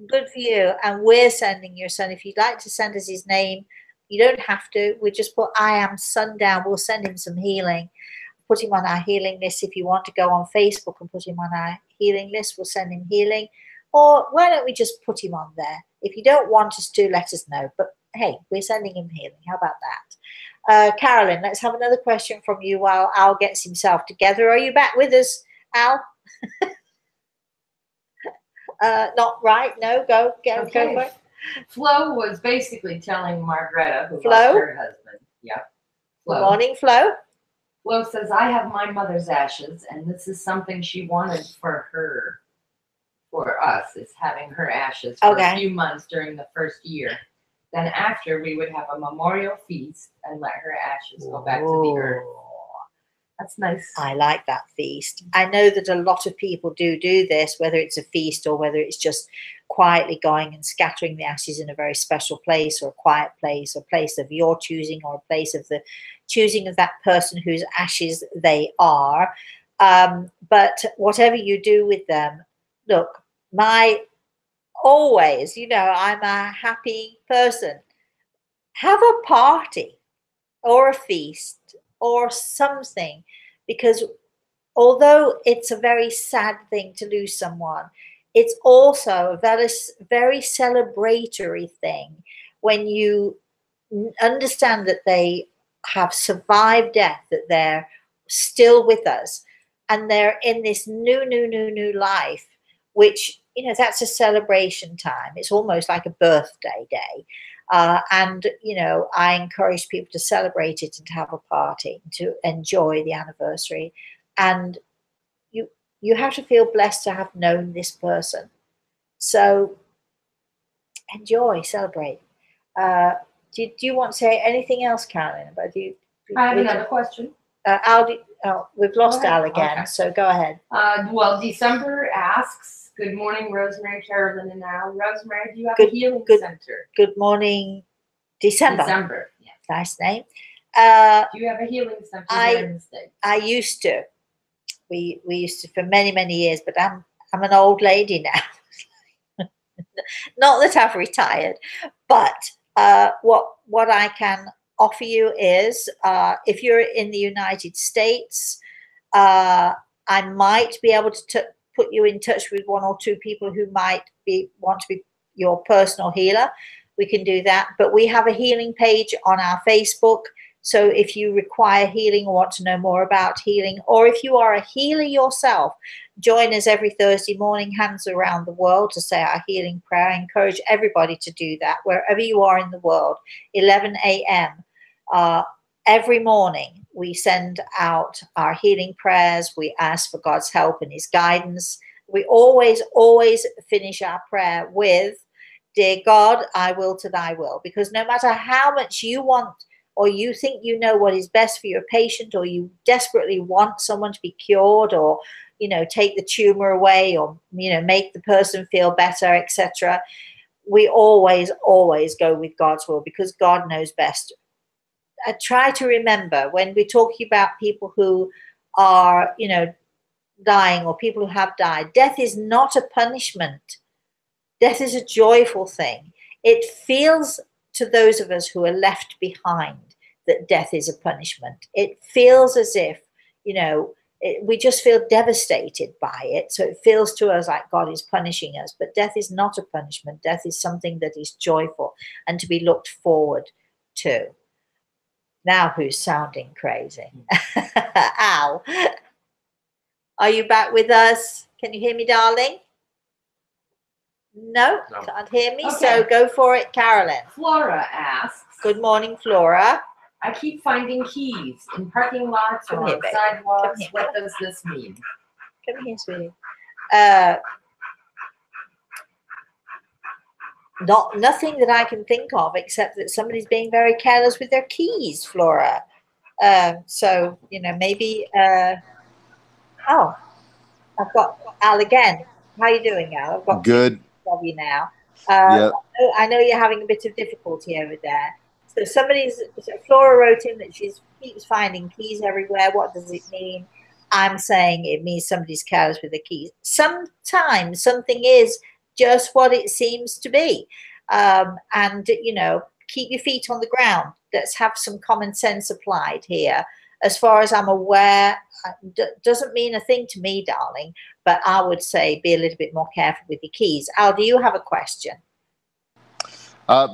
good for you, and we're sending your son. If you'd like to send us his name, you don't have to. We just put I am sundown. We'll send him some healing. Put him on our healing list. If you want to go on Facebook and put him on our healing list, we'll send him healing. Or why don't we just put him on there? If you don't want us to, let us know. But hey, we're sending him healing. How about that? Carolyn, let's have another question from you while Al gets himself together. Are you back with us, Al? Not right. No, go for it. Flo was basically telling Margreta, who Flo? lost her husband. Yeah. Flo. Good morning, Flo. Flo says, I have my mother's ashes, and this is something she wanted for us, is having her ashes for a few months during the first year. Then after, we would have a memorial feast and let her ashes go back to the earth. That's nice. I like that feast. I know that a lot of people do this, whether it's a feast or whether it's just quietly going and scattering the ashes in a very special place, or a quiet place, or a place of your choosing, or a place of the choosing of that person whose ashes they are. But whatever you do with them, look, always, I'm a happy person. Have a party or a feast or something, because although it's a very sad thing to lose someone, it's also a very, very celebratory thing when you understand that they have survived death, that they're still with us, and they're in this new life, which, you know, that's a celebration time. It's almost like a birthday day. And, you know, I encourage people to celebrate it and to have a party, to enjoy the anniversary. And you have to feel blessed to have known this person. So enjoy, celebrate. Do you want to say anything else, Carolyn? About I have another question. Al, we've lost Al again, Okay. so go ahead. Well, December asks, good morning, Rosemary, Carolyn, and Al. Rosemary, do you have a healing center? Good morning, December. December, yeah. Nice name. Do you have a healing center here in the States? I used to. We used to for many years, but I'm an old lady now. Not that I've retired, but what I can offer you is, if you're in the United States, I might be able to put you in touch with one or two people who might want to be your personal healer. We can do that, but we have a healing page on our Facebook. So if you require healing or want to know more about healing, or if you are a healer yourself, join us every Thursday morning, Hands Around the World, to say our healing prayer. I encourage everybody to do that wherever you are in the world. 11 a.m. Every morning we send out our healing prayers. We ask for God's help and his guidance. We always finish our prayer with, dear God, I will to thy will. Because no matter how much you want, or you think you know what is best for your patient, or you desperately want someone to be cured, or, you know, take the tumor away, or, you know, make the person feel better, etc., we always go with God's will, because God knows best. I try to remember when we're talking about people who are, you know, dying, or people who have died, death is not a punishment. Death is a joyful thing. It feels to those of us who are left behind that death is a punishment. It feels as if, you know, we just feel devastated by it. So it feels to us like God is punishing us. But death is not a punishment. Death is something that is joyful and to be looked forward to. Now who's sounding crazy? Al, are you back with us? Can you hear me, darling? No, can't hear me. Okay. So go for it, Carolyn. Flora asks, good morning, Flora. I keep finding keys in parking lots or on sidewalks. What does this mean? Come here, sweetie. Nothing that I can think of, except that somebody's being very careless with their keys, Flora. So, you know, maybe, oh, I've got Al again. How are you doing, Al? I've got good of you now. Yep. I know you're having a bit of difficulty over there. So Flora wrote in that she keeps finding keys everywhere. What does it mean? I'm saying it means somebody's careless with the keys. Sometimes something is just what it seems to be. And, you know, keep your feet on the ground. Let's have some common sense applied here. As far as I'm aware, doesn't mean a thing to me, darling, but I would say be a little bit more careful with your keys. Al, do you have a question?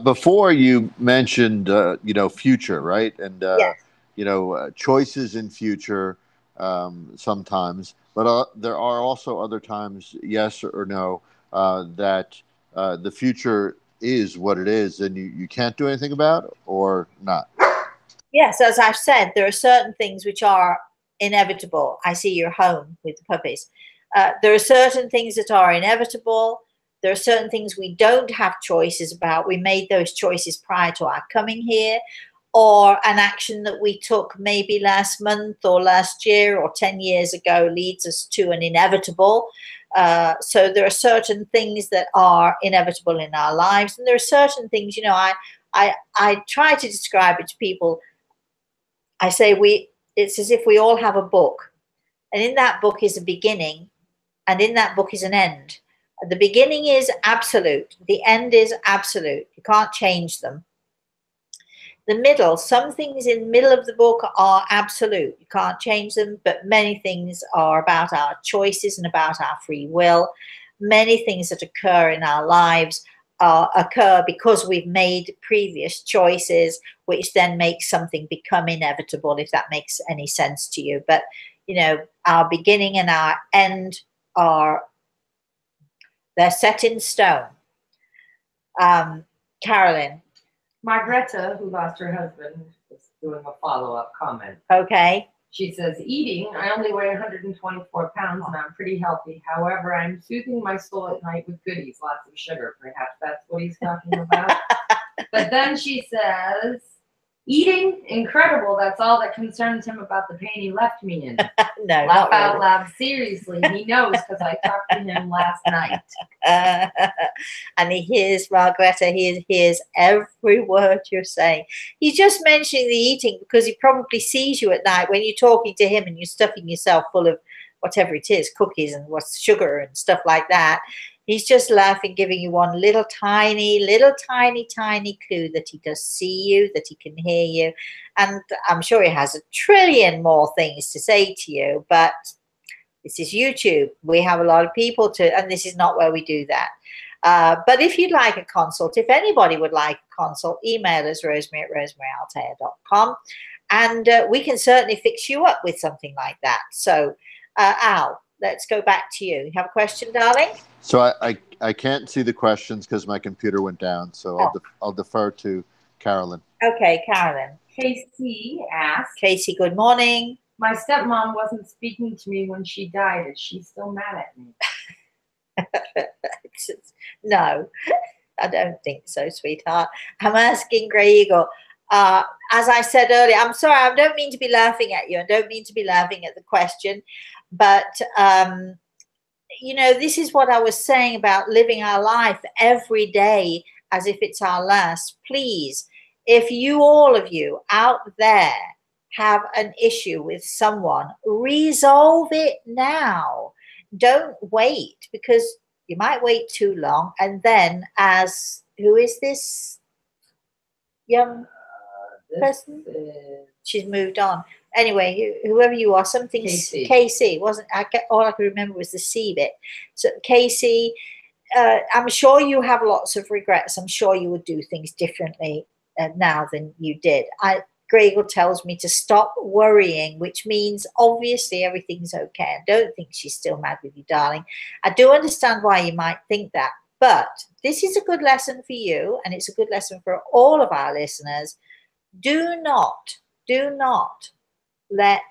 Before you mentioned, you know, future, right? And, yes. You know, choices in future sometimes, but there are also other times, yes or no, that the future is what it is and you can't do anything about, or not. Yes, as I've said, there are certain things which are inevitable. I see you're home with the puppies. There are certain things that are inevitable. There are certain things we don't have choices about. We made those choices prior to our coming here, or an action that we took maybe last month or last year or 10 years ago leads us to an inevitable. So there are certain things that are inevitable in our lives. And there are certain things, you know, I try to describe it to people. I say it's as if we all have a book, and in that book is a beginning, and in that book is an end. The beginning is absolute. The end is absolute. You can't change them. The middle, some things in the middle of the book are absolute. You can't change them, but many things are about our choices and about our free will. Many things that occur in our lives occur because we've made previous choices, which then makes something become inevitable, if that makes any sense to you. But, you know, our beginning and our end they're set in stone. Carolyn. Margreta, who lost her husband, is doing a follow-up comment. Okay. She says, eating, I only weigh 124 pounds and I'm pretty healthy. However, I'm soothing my soul at night with goodies, lots of sugar. Perhaps that's what he's talking about. But then she says, eating, incredible. That's all that concerns him about the pain he left me in. No, laugh out really. loud. Seriously, he knows because I talked to him last night. And he hears, Margareta, he hears every word you're saying. He's just mentioning the eating because he probably sees you at night when you're talking to him and you're stuffing yourself full of whatever it is, cookies and what's sugar and stuff like that. He's just laughing, giving you one little tiny clue that he does see you, that he can hear you. And I'm sure he has a trillion more things to say to you, but this is YouTube. We have a lot of people and this is not where we do that. But if you'd like a consult, if anybody would like a consult, email us, rosemary@rosemaryaltea.com, and we can certainly fix you up with something like that. So, Al, let's go back to you. You have a question, darling? So I can't see the questions because my computer went down. So I'll defer to Carolyn. Okay, Carolyn. Casey asks. Casey, good morning. My stepmom wasn't speaking to me when she died. Is she still mad at me? No, I don't think so, sweetheart. I'm asking Grey Eagle. As I said earlier, I'm sorry, I don't mean to be laughing at you. I don't mean to be laughing at the question. But, you know, this is what I was saying about living our life every day as if it's our last. Please, if all of you out there have an issue with someone, resolve it now. Don't wait, because you might wait too long. And then who is this young person? She's moved on. Anyway, whoever you are, something Casey wasn't. All I could remember was the C bit. So Casey, I'm sure you have lots of regrets. I'm sure you would do things differently now than you did. Gregor tells me to stop worrying, which means obviously everything's okay. I don't think she's still mad with you, darling. I do understand why you might think that, but this is a good lesson for you, and it's a good lesson for all of our listeners. Do not let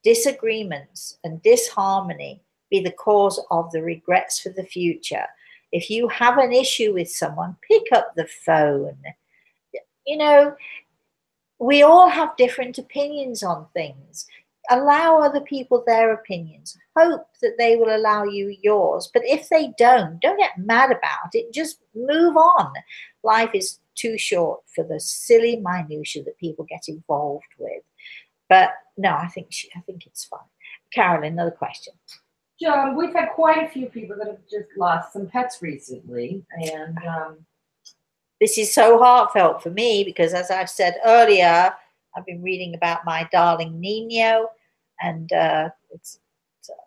disagreements and disharmony be the cause of the regrets for the future. If you have an issue with someone, pick up the phone. You know, we all have different opinions on things. Allow other people their opinions. Hope that they will allow you yours. But if they don't get mad about it. Just move on. Life is too short for the silly minutiae that people get involved with. But no, I think it's fine. Carolyn, another question. John, we've had quite a few people that have just lost some pets recently, and this is so heartfelt for me because, as I've said earlier, I've been reading about my darling Nino, and it's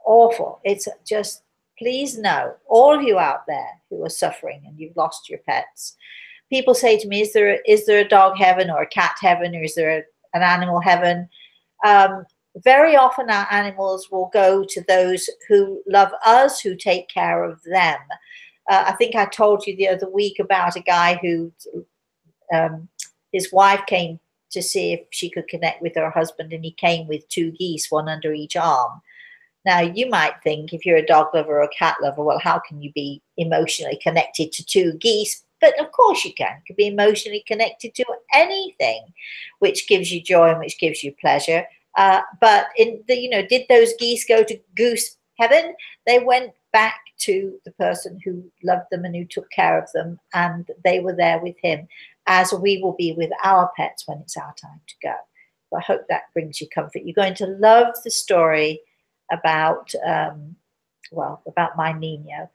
awful. It's just, please know, all of you out there who are suffering and you've lost your pets. People say to me, is there a dog heaven or a cat heaven, or is there an animal heaven? Very often our animals will go to those who love us, who take care of them. I think I told you the other week about a guy who his wife came to see if she could connect with her husband, and he came with 2 geese, one under each arm. Now, you might think, if you're a dog lover or a cat lover, well, how can you be emotionally connected to 2 geese? But of course you can. You can be emotionally connected to anything which gives you joy and which gives you pleasure. But did those geese go to goose heaven? They went back to the person who loved them and who took care of them, and they were there with him, as we will be with our pets when it's our time to go. So I hope that brings you comfort. You're going to love the story about my Nino,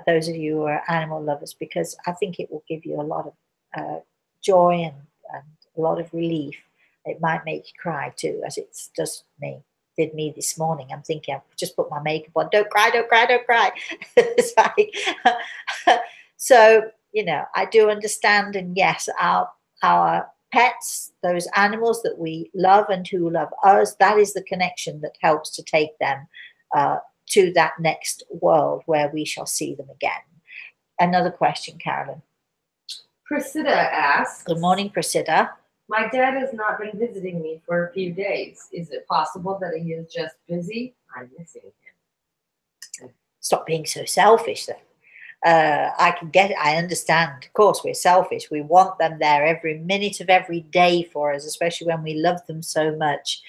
those of you who are animal lovers, because I think it will give you a lot of joy and a lot of relief. It might make you cry too, as it did me this morning. I'm thinking, I've just put my makeup on. Don't cry, don't cry, don't cry. It's like, so you know, I do understand. And yes, our pets, those animals that we love and who love us, that is the connection that helps to take them to that next world where we shall see them again. Another question, Carolyn. Priscilla asks, Good morning, Priscilla. my dad has not been visiting me for a few days. Is it possible that he is just busy? I'm missing him. Stop being so selfish then. I can get it. I understand. Of course, we're selfish. We want them there every minute of every day for us, especially when we love them so much.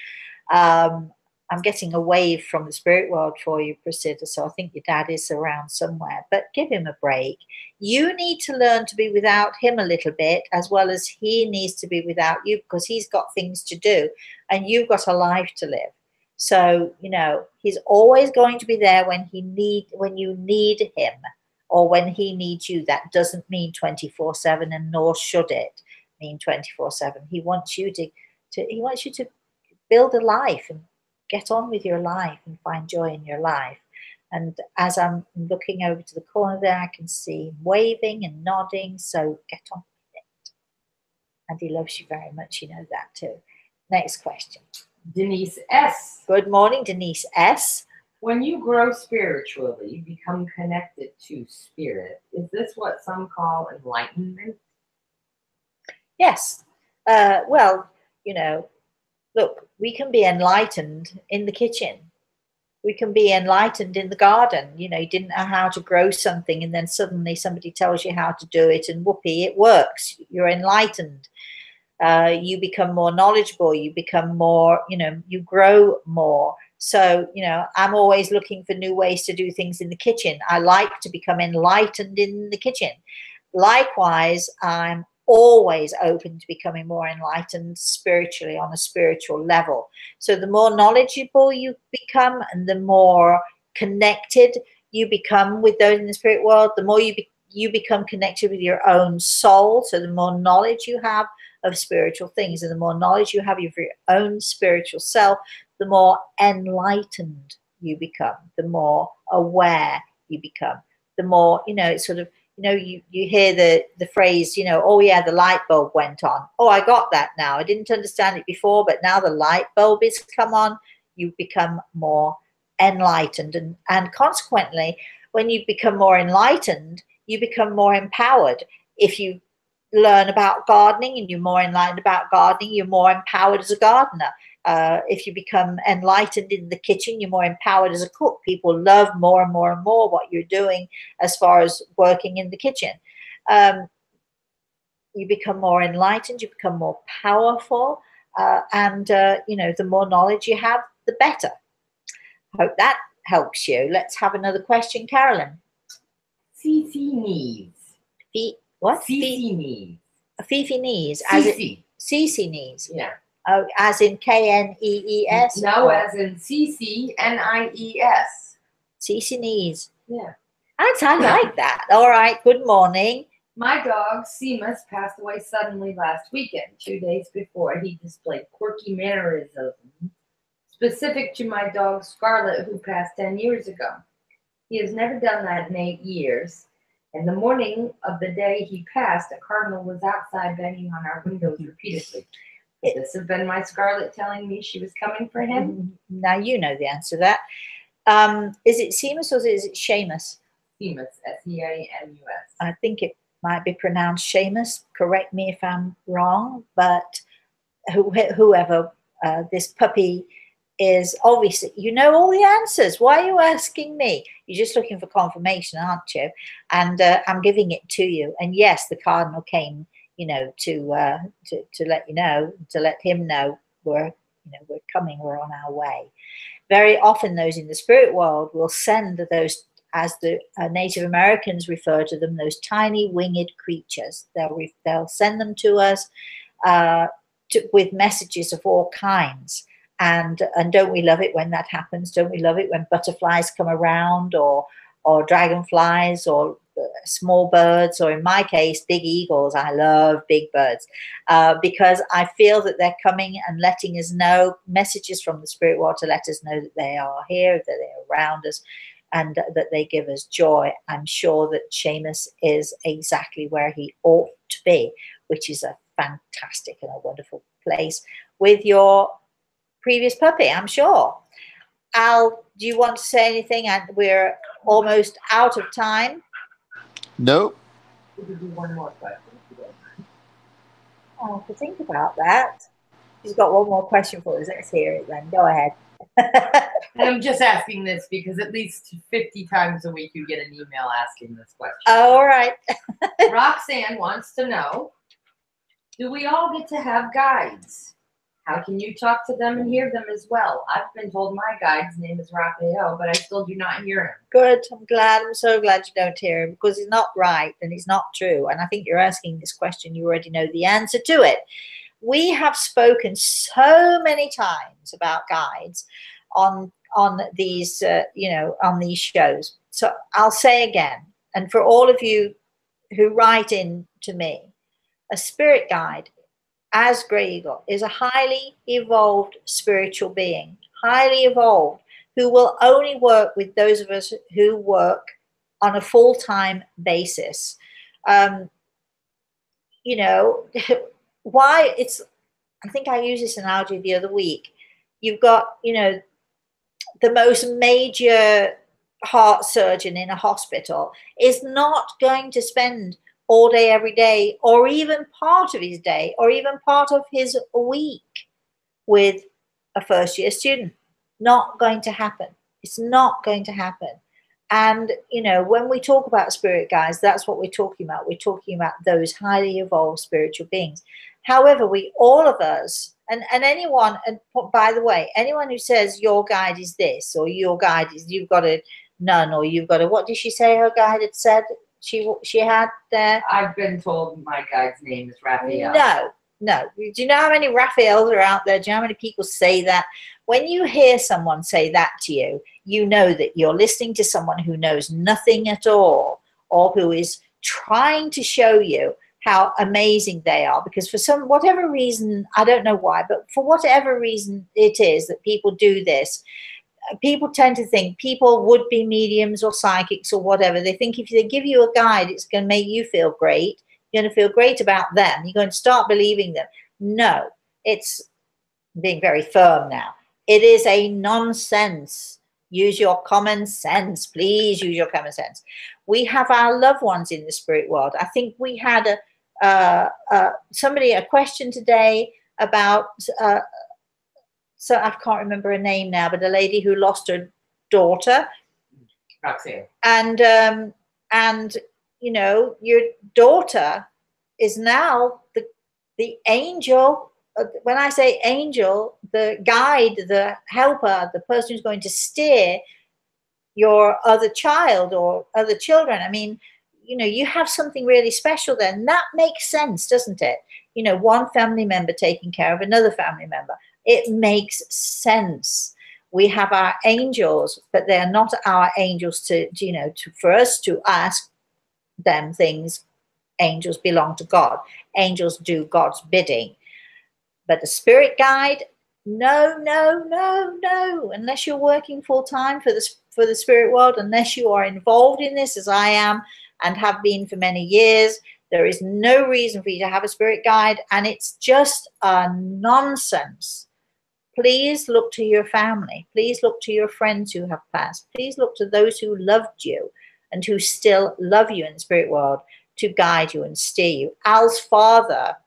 I'm getting a wave from the spirit world for you, Priscilla, so I think your dad is around somewhere. But give him a break. You need to learn to be without him a little bit, as well as he needs to be without you, because he's got things to do and you've got a life to live. So, you know, he's always going to be there when you need him, or when he needs you. That doesn't mean 24/7, and nor should it mean 24/7. He wants you to build a life and get on with your life and find joy in your life. And as I'm looking over to the corner there, I can see him waving and nodding. So get on with it. And he loves you very much. You know that too. Next question. Denise S. Good morning, Denise S. When you grow spiritually, become connected to spirit, is this what some call enlightenment? Yes. Well, you know, look, we can be enlightened in the kitchen. We can be enlightened in the garden. You know, you didn't know how to grow something, and then suddenly somebody tells you how to do it, and whoopee, it works. You're enlightened. You become more knowledgeable. You become more, you know, you grow more. So, you know, I'm always looking for new ways to do things in the kitchen. I like to become enlightened in the kitchen. Likewise, I'm always open to becoming more enlightened spiritually, on a spiritual level. So the more knowledgeable you become and the more connected you become with those in the spirit world, the more you become connected with your own soul. So the more knowledge you have of spiritual things, and the more knowledge you have of your own spiritual self, the more enlightened you become, the more aware you become, the more, you know, it's sort of, you know, you hear the phrase, you know, oh yeah, the light bulb went on. Oh, I got that now. I didn't understand it before, but now the light bulb is come on. You become more enlightened, and consequently, when you become more enlightened, you become more empowered. If you learn about gardening and you're more enlightened about gardening, you're more empowered as a gardener. If you become enlightened in the kitchen, you're more empowered as a cook. People love more and more and more what you're doing as far as working in the kitchen. You become more enlightened, you become more powerful, and you know, the more knowledge you have, the better. Hope that helps you. Let's have another question, Carolyn. Fifi needs. What? Fifi needs. Fifi needs. Cece needs. Yeah. Oh, as in Knees? No, as in CCNIES. Cece needs. Yeah. I like that. All right. Good morning. My dog, Seamus, passed away suddenly last weekend, 2 days before. He displayed quirky mannerisms specific to my dog, Scarlet, who passed 10 years ago. He has never done that in 8 years. And the morning of the day he passed, a cardinal was outside banging on our windows repeatedly. Could this have been my Scarlet telling me she was coming for him? Now you know the answer to that. Is it Seamus or is it Seamus? Seamus, S-E-A-M-U-S. I think it might be pronounced Seamus. Correct me if I'm wrong, but whoever this puppy is, obviously, you know all the answers. Why are you asking me? You're just looking for confirmation, aren't you? And I'm giving it to you. And yes, the cardinal came, you know, to let you know, to let him know we're coming, we're on our way. Very often, those in the spirit world will send those, as the Native Americans refer to them, those tiny winged creatures. They'll send them to us with messages of all kinds. And don't we love it when that happens? Don't we love it when butterflies come around, or dragonflies, or small birds, or in my case, big eagles? I love big birds because I feel that they're coming and letting us know, messages from the spirit world to let us know that they are here, that they're around us. and that they give us joy. I'm sure that Seamus is exactly where he ought to be, which is a fantastic and a wonderful place with your previous puppy, I'm sure. Al, do you want to say anything? And we're almost out of time. Nope. We could do one more question. I'll have to think about that. She's got one more question for us. Let's hear it then. Go ahead. And I'm just asking this because at least 50 times a week you get an email asking this question. Oh, all right. Roxanne wants to know, do we all get to have guides? How can you talk to them and hear them as well? I've been told my guide's name is Raphael, but I still do not hear him. Good. I'm glad. I'm so glad you don't hear him, because it's not right and it's not true. And I think you're asking this question. You already know the answer to it. We have spoken so many times about guides on these, on these shows. So I'll say again, and for all of you who write in to me, a spirit guide, as Grey Eagle, is a highly evolved spiritual being, highly evolved, who will only work with those of us who work on a full-time basis. Why it's, I think I used this analogy the other week. You've got, the most major heart surgeon in a hospital is not going to spend all day, every day, or even part of his day, or even part of his week with a first-year student. Not going to happen. It's not going to happen. And, when we talk about spirit guides, that's what we're talking about. We're talking about those highly evolved spiritual beings. However, all of us, and anyone, and by the way, anyone who says your guide is this, or your guide is, you've got a nun, or you've got a, what did she say her guide had said? She had there. I've been told my guide's name is Raphael. No. Do you know how many Raphaels are out there? Do you know how many people say that? When you hear someone say that to you, you know that you're listening to someone who knows nothing at all, or who is trying to show you how amazing they are. Because for whatever reason, I don't know why, but for whatever reason it is that people do this, people tend to think people would be mediums or psychics or whatever. They think if they give you a guide, it's going to make you feel great. You're going to feel great about them. You're going to start believing them. No, it's being very firm now. It is a nonsense. Use your common sense. Please use your common sense. We have our loved ones in the spirit world. I think we had a question today about so I can't remember her name now, but a lady who lost her daughter. Roxanne. And your daughter is now the angel. When I say angel, the guide, the helper, the person who's going to steer your other child or other children. I mean, you have something really special there. And that makes sense, doesn't it? One family member taking care of another family member. It makes sense. We have our angels, but they're not our angels for us to ask them things. Angels belong to God. Angels do God's bidding. But the spirit guide, no. Unless you're working full time for the spirit world, unless you are involved in this as I am and have been for many years, there is no reason for you to have a spirit guide, and it's just a nonsense. Please look to your family. Please look to your friends who have passed. Please look to those who loved you and who still love you in the spirit world to guide you and steer you. Al's father,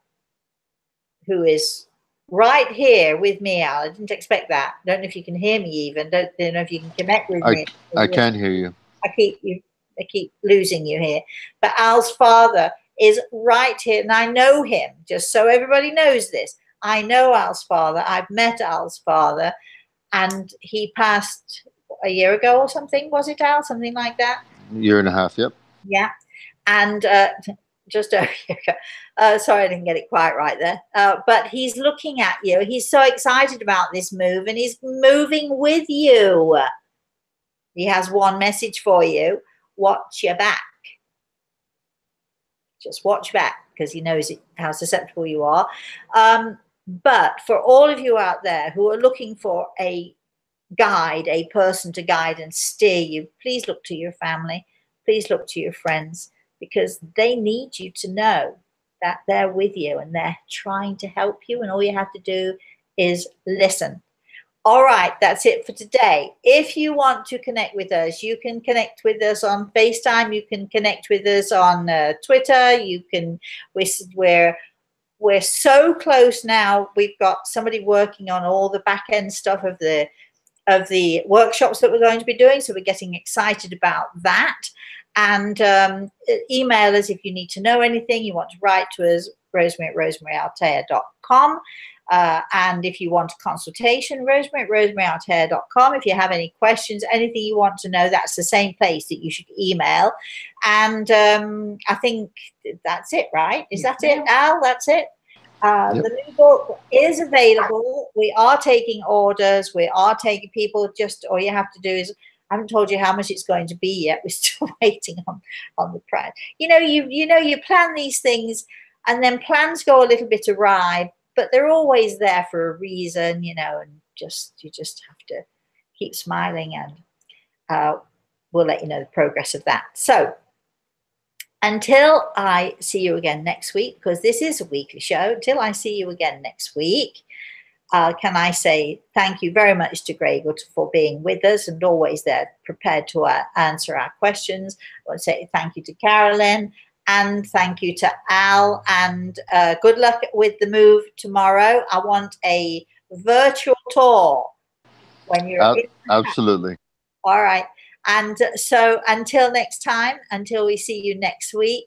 who is right here with me, Al. I didn't expect that. Don't know if you can hear me even. Don't know if you can connect with me. I can hear you. I keep losing you here. But Al's father is right here, and I know him, just so everybody knows this. I know Al's father. I've met Al's father, and he passed a year ago or something. Was it, Al? Something like that? A year and a half, yep. Yeah. And just over a year ago. Sorry, I didn't get it quite right there. But he's looking at you. He's so excited about this move, and he's moving with you. He has one message for you. Watch your back. Just watch back, because he knows how susceptible you are. But for all of you out there who are looking for a guide, a person to guide and steer you, please look to your family, please look to your friends, because they need you to know that they're with you and they're trying to help you, and all you have to do is listen. All right, that's it for today. If you want to connect with us, you can connect with us on FaceTime. You can connect with us on Twitter. You can. We're so close now. We've got somebody working on all the back end stuff of the workshops that we're going to be doing. So we're getting excited about that. And email us if you need to know anything. You want to write to us, rosemary@rosemaryaltea.com. And if you want a consultation, rosemary@rosemaryaltea.com. If you have any questions, anything you want to know, that's the same place that you should email. And I think that's it, right? Is that it, Al? That's it? Yep. The new book is available. We are taking orders. We are taking people. Just all you have to do is, I haven't told you how much it's going to be yet. We're still waiting on the price. You plan these things, and then plans go a little bit awry, but they're always there for a reason, and you just have to keep smiling, and we'll let you know the progress of that. So until I see you again next week, because this is a weekly show, until I see you again next week, can I say thank you very much to Gregor for being with us and always there prepared to answer our questions. I want to say thank you to Carolyn, and thank you to Al, and good luck with the move tomorrow. I want a virtual tour when you're absolutely. All right. And so until next time, until we see you next week.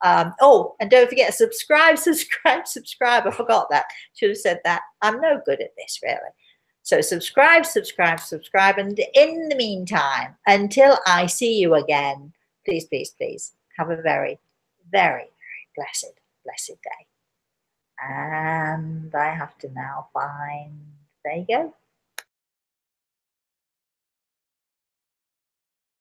And don't forget, subscribe. I forgot that. Should have said that. I'm no good at this, really. So subscribe. And in the meantime, until I see you again, please, please, please have a very, very, very blessed day. And I have to now find, there you go.